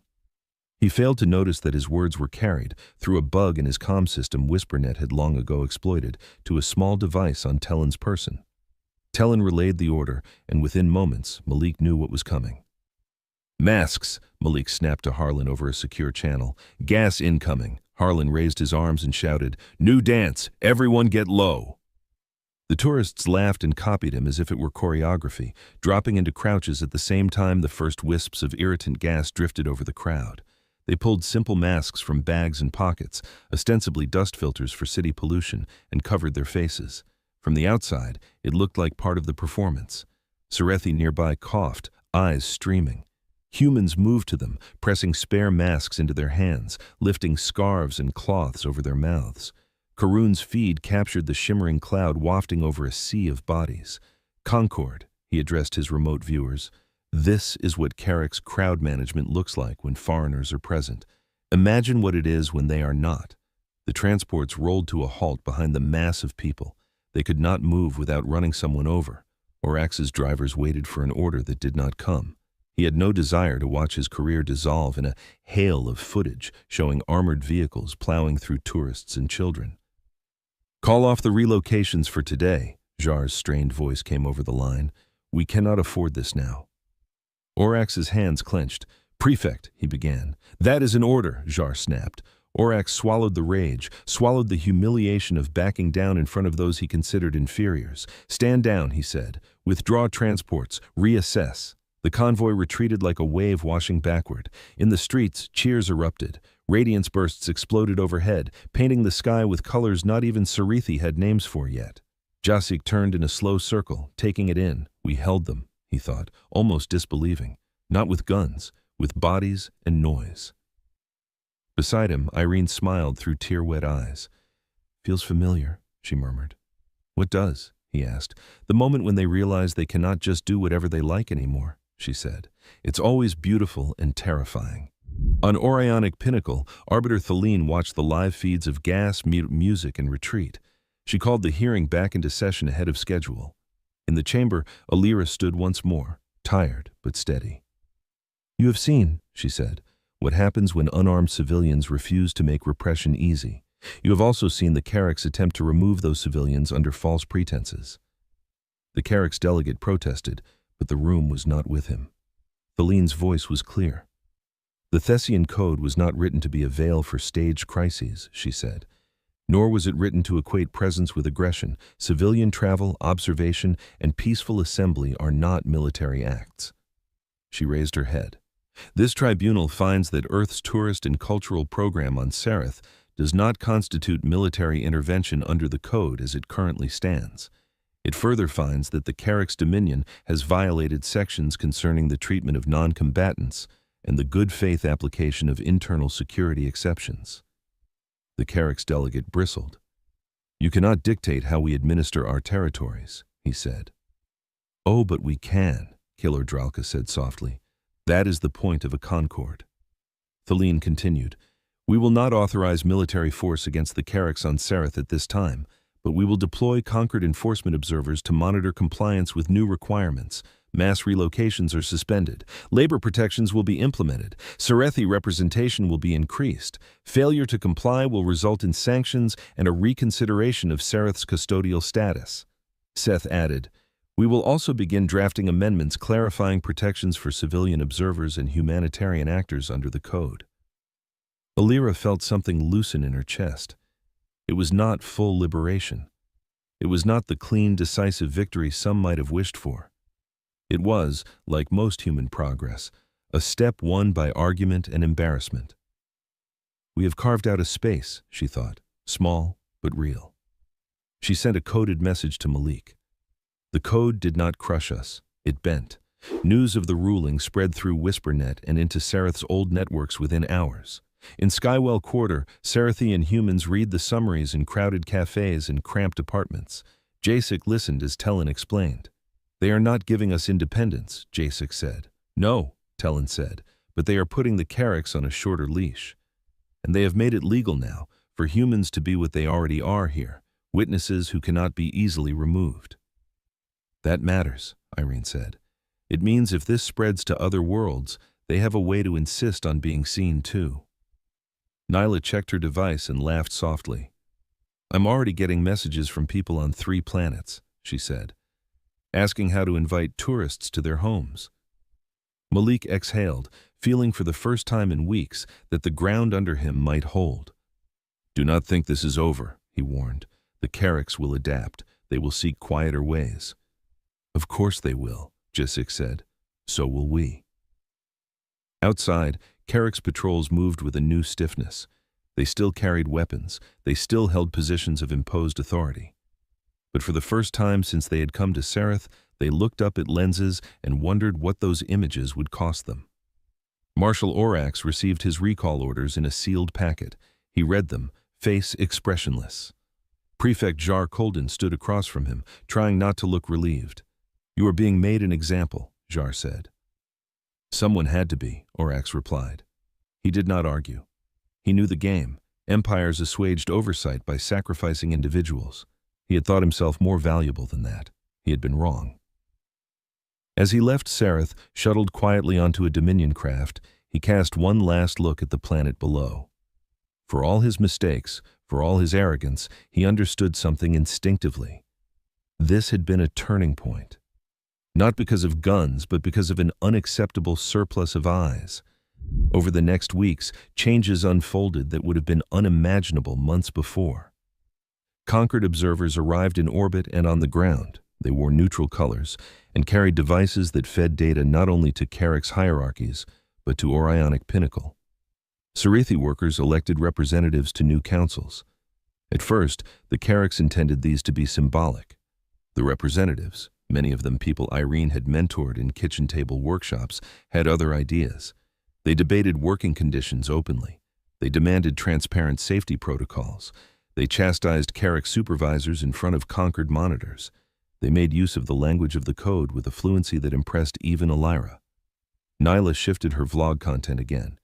He failed to notice that his words were carried, through a bug in his comm system WhisperNet had long ago exploited, to a small device on Tellen's person. Tellen relayed the order, and within moments, Malik knew what was coming. "Masks," Malik snapped to Harlan over a secure channel. "Gas incoming." Harlan raised his arms and shouted, "New dance! Everyone get low!" The tourists laughed and copied him as if it were choreography, dropping into crouches at the same time the first wisps of irritant gas drifted over the crowd. They pulled simple masks from bags and pockets, ostensibly dust filters for city pollution, and covered their faces. From the outside, it looked like part of the performance. Sarithi nearby coughed, eyes streaming. Humans moved to them, pressing spare masks into their hands, lifting scarves and cloths over their mouths. Karun's feed captured the shimmering cloud wafting over a sea of bodies. "Concord," he addressed his remote viewers. "This is what Carrick's crowd management looks like when foreigners are present. Imagine what it is when they are not." The transports rolled to a halt behind the mass of people. They could not move without running someone over. Orax's drivers waited for an order that did not come. He had no desire to watch his career dissolve in a hail of footage showing armored vehicles plowing through tourists and children. "Call off the relocations for today," Jar's strained voice came over the line. "We cannot afford this now." Orax's hands clenched. "Prefect," he began. "That is an order," Jar snapped. Orax swallowed the rage, swallowed the humiliation of backing down in front of those he considered inferiors. "Stand down," he said. "Withdraw transports. Reassess." The convoy retreated like a wave washing backward. In the streets, cheers erupted. Radiance bursts exploded overhead, painting the sky with colors not even Sarithi had names for yet. Jasik turned in a slow circle, taking it in. "We held them," he thought, almost disbelieving. "Not with guns, with bodies and noise." Beside him, Irene smiled through tear-wet eyes. "Feels familiar," she murmured. "What does?" he asked. "The moment when they realize they cannot just do whatever they like anymore," she said. "It's always beautiful and terrifying." On Orionic Pinnacle, Arbiter Thelene watched the live feeds of gas, music, and retreat. She called the hearing back into session ahead of schedule. In the chamber, Alira stood once more, tired but steady. "You have seen," she said, "what happens when unarmed civilians refuse to make repression easy. You have also seen the Carricks attempt to remove those civilians under false pretenses." The Carricks delegate protested, but the room was not with him. Thelene's voice was clear. "The Thessian Code was not written to be a veil for staged crises," she said. "Nor was it written to equate presence with aggression. Civilian travel, observation, and peaceful assembly are not military acts." She raised her head. "This tribunal finds that Earth's tourist and cultural program on Sereth does not constitute military intervention under the Code as it currently stands. It further finds that the Carrick's dominion has violated sections concerning the treatment of non-combatants and the good faith application of internal security exceptions." The Carrick's delegate bristled. "You cannot dictate how we administer our territories," he said. "Oh, but we can," Killer Dralka said softly. "That is the point of a concord." Thelene continued, "We will not authorize military force against the Carricks on Sereth at this time, but we will deploy Concord enforcement observers to monitor compliance with new requirements. Mass relocations are suspended. Labor protections will be implemented. Serethi representation will be increased. Failure to comply will result in sanctions and a reconsideration of Sereth's custodial status." Seth added, "We will also begin drafting amendments clarifying protections for civilian observers and humanitarian actors under the Code." Alira felt something loosen in her chest. It was not full liberation. It was not the clean, decisive victory some might have wished for. It was, like most human progress, a step won by argument and embarrassment. "We have carved out a space," she thought, "small but real." She sent a coded message to Malik. The code did not crush us. It bent. News of the ruling spread through WhisperNet and into Sarath's old networks within hours. In Skywell Quarter, Sarathian humans read the summaries in crowded cafes and cramped apartments. Jasek listened as Telin explained. They are not giving us independence, Jasek said. No, Telin said, but they are putting the Carracks on a shorter leash. And they have made it legal now for humans to be what they already are here, witnesses who cannot be easily removed. That matters, Irene said. It means if this spreads to other worlds, they have a way to insist on being seen too. Nyla checked her device and laughed softly. I'm already getting messages from people on 3 planets, she said, asking how to invite tourists to their homes. Malik exhaled, feeling for the first time in weeks that the ground under him might hold. Do not think this is over, he warned. The Carracks will adapt. They will seek quieter ways. Of course they will, Jasek said. So will we. Outside, Carrack's patrols moved with a new stiffness. They still carried weapons. They still held positions of imposed authority. But for the first time since they had come to Sarath, they looked up at lenses and wondered what those images would cost them. Marshal Orax received his recall orders in a sealed packet. He read them, face expressionless. Prefect Jar Kolden stood across from him, trying not to look relieved. You are being made an example, Jar said. Someone had to be, Orax replied. He did not argue. He knew the game. Empires assuaged oversight by sacrificing individuals. He had thought himself more valuable than that. He had been wrong. As he left Sarath, shuttled quietly onto a Dominion craft, he cast one last look at the planet below. For all his mistakes, for all his arrogance, he understood something instinctively. This had been a turning point. Not because of guns, but because of an unacceptable surplus of eyes. Over the next weeks, changes unfolded that would have been unimaginable months before. Conquered observers arrived in orbit and on the ground. They wore neutral colors and carried devices that fed data not only to Carrack's hierarchies, but to Orionic Pinnacle. Sarathi workers elected representatives to new councils. At first, the Carracks intended these to be symbolic. The representatives, many of them people Irene had mentored in kitchen table workshops, had other ideas. They debated working conditions openly. They demanded transparent safety protocols. They chastised Carrack supervisors in front of conquered monitors. They made use of the language of the code with a fluency that impressed even Elira. Nyla shifted her vlog content again.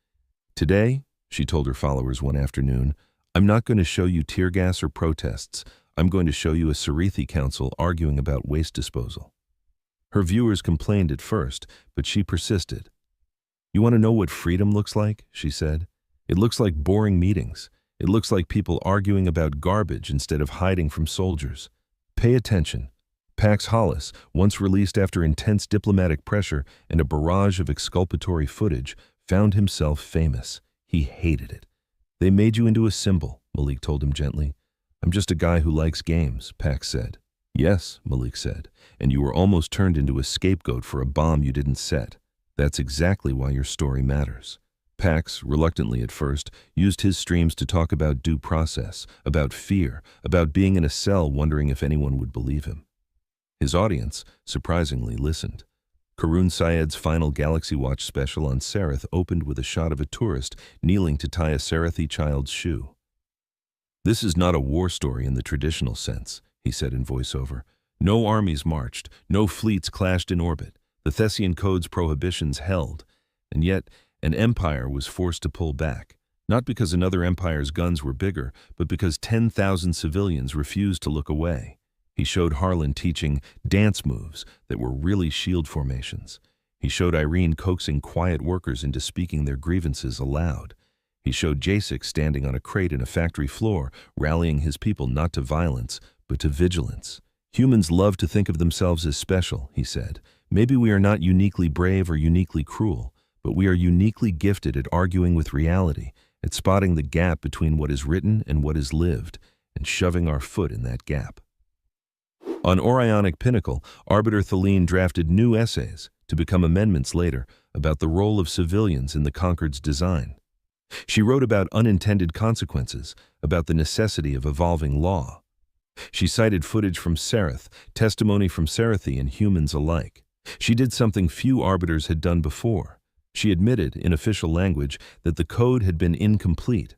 Today, she told her followers one afternoon, I'm not going to show you tear gas or protests. I'm going to show you a Sarathi council arguing about waste disposal. Her viewers complained at first, but she persisted. You want to know what freedom looks like? She said. It looks like boring meetings. It looks like people arguing about garbage instead of hiding from soldiers. Pay attention. Pax Hollis, once released after intense diplomatic pressure and a barrage of exculpatory footage, found himself famous. He hated it. They made you into a symbol, Malik told him gently. I'm just a guy who likes games, Pax said. Yes, Malik said, and you were almost turned into a scapegoat for a bomb you didn't set. That's exactly why your story matters. Pax, reluctantly at first, used his streams to talk about due process, about fear, about being in a cell wondering if anyone would believe him. His audience, surprisingly, listened. Karun Syed's final Galaxy Watch special on Sarath opened with a shot of a tourist kneeling to tie a Sarathi child's shoe. This is not a war story in the traditional sense, he said in voiceover. No armies marched, no fleets clashed in orbit. The Thessian Code's prohibitions held, and yet an empire was forced to pull back, not because another empire's guns were bigger, but because 10,000 civilians refused to look away. He showed Harlan teaching dance moves that were really shield formations. He showed Irene coaxing quiet workers into speaking their grievances aloud. He showed Jasek standing on a crate in a factory floor, rallying his people not to violence, but to vigilance. Humans love to think of themselves as special, he said. Maybe we are not uniquely brave or uniquely cruel, but we are uniquely gifted at arguing with reality, at spotting the gap between what is written and what is lived, and shoving our foot in that gap. On Orionic Pinnacle, Arbiter Thaleen drafted new essays, to become amendments later, about the role of civilians in the Conquered's design. She wrote about unintended consequences, about the necessity of evolving law. She cited footage from Sereth, testimony from Serethi and humans alike. She did something few arbiters had done before. She admitted, in official language, that the code had been incomplete.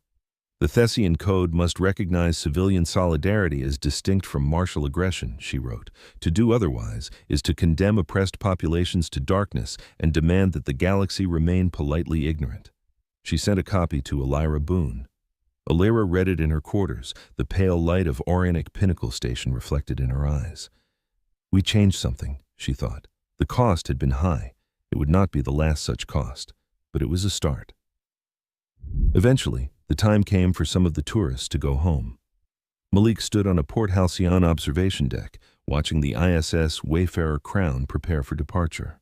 The Thessian Code must recognize civilian solidarity as distinct from martial aggression, she wrote. To do otherwise is to condemn oppressed populations to darkness and demand that the galaxy remain politely ignorant. She sent a copy to Elira Boone. Elira read it in her quarters, the pale light of Orionic Pinnacle Station reflected in her eyes. We changed something, she thought. The cost had been high. It would not be the last such cost, but it was a start. Eventually, the time came for some of the tourists to go home. Malik stood on a Port Halcyon observation deck, watching the ISS Wayfarer Crown prepare for departure.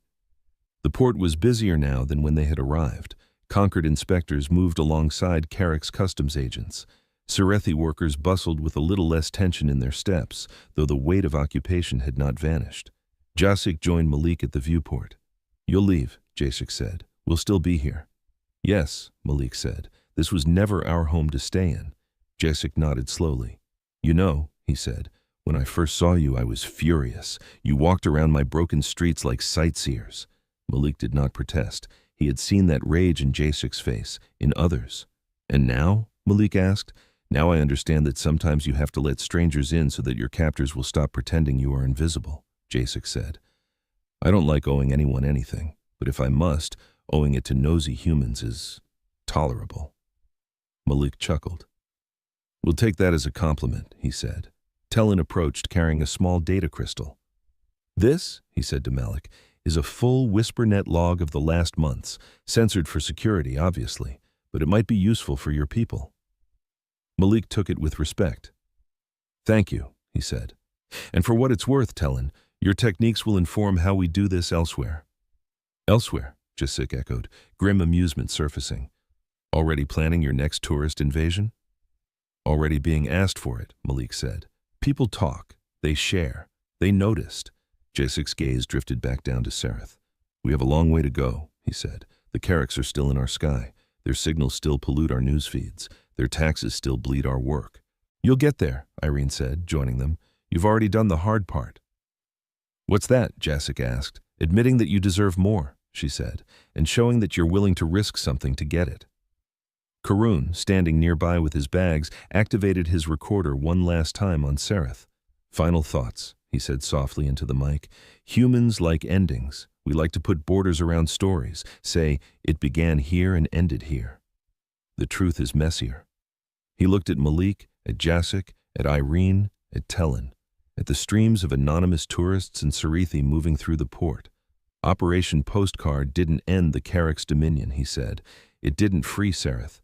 The port was busier now than when they had arrived. Concord inspectors moved alongside Carrick's customs agents. Serethi workers bustled with a little less tension in their steps, though the weight of occupation had not vanished. Jasik joined Malik at the viewport. You'll leave, Jasik said. We'll still be here. Yes, Malik said. This was never our home to stay in. Jasik nodded slowly. You know, he said, when I first saw you, I was furious. You walked around my broken streets like sightseers. Malik did not protest. He had seen that rage in Jasik's face, in others. And now? Malik asked. Now I understand that sometimes you have to let strangers in so that your captors will stop pretending you are invisible, Jasik said. I don't like owing anyone anything, but if I must, owing it to nosy humans is tolerable. Malik chuckled. We'll take that as a compliment, he said. Tellin approached carrying a small data crystal. This, he said to Malik, is a full WhisperNet log of the last months, censored for security, obviously, but it might be useful for your people. Malik took it with respect. Thank you, he said. And for what it's worth, Tellin, your techniques will inform how we do this elsewhere. Elsewhere, Jasik echoed, grim amusement surfacing. Already planning your next tourist invasion? Already being asked for it, Malik said. People talk, they share, they noticed. Jasik's gaze drifted back down to Sereth. We have a long way to go, he said. The Carricks are still in our sky. Their signals still pollute our news feeds. Their taxes still bleed our work. You'll get there, Irene said, joining them. You've already done the hard part. What's that? Jasik asked. Admitting that you deserve more, she said, and showing that you're willing to risk something to get it. Karun, standing nearby with his bags, activated his recorder one last time on Sereth. Final thoughts, he said softly into the mic. Humans like endings. We like to put borders around stories, say, it began here and ended here. The truth is messier. He looked at Malik, at Jasik, at Irene, at Tellin, at the streams of anonymous tourists and Serethi moving through the port. Operation Postcard didn't end the Carrick's dominion, he said. It didn't free Sereth,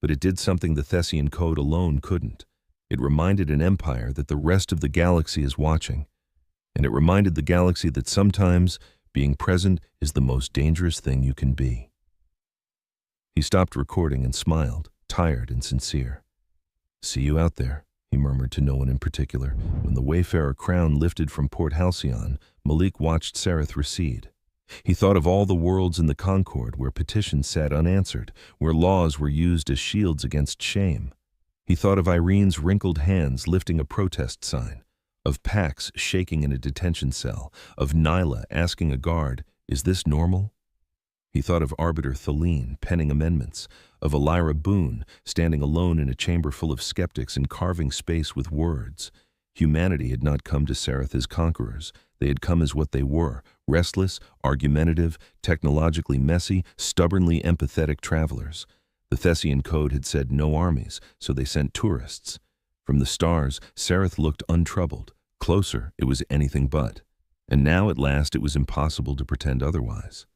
but it did something the Thessian Code alone couldn't. It reminded an empire that the rest of the galaxy is watching, and it reminded the galaxy that sometimes being present is the most dangerous thing you can be. He stopped recording and smiled, tired and sincere. See you out there, he murmured to no one in particular. When the Wayfarer Crown lifted from Port Halcyon, Malik watched Sereth recede. He thought of all the worlds in the Concord where petitions sat unanswered, where laws were used as shields against shame. He thought of Irene's wrinkled hands lifting a protest sign, of Pax shaking in a detention cell, of Nyla asking a guard, is this normal? He thought of Arbiter Thaleen penning amendments, of Elira Boone standing alone in a chamber full of skeptics and carving space with words. Humanity had not come to Sereth as conquerors. They had come as what they were, restless, argumentative, technologically messy, stubbornly empathetic travelers. The Thessian Code had said no armies, so they sent tourists. From the stars, Sereth looked untroubled. Closer, it was anything but. And now at last it was impossible to pretend otherwise.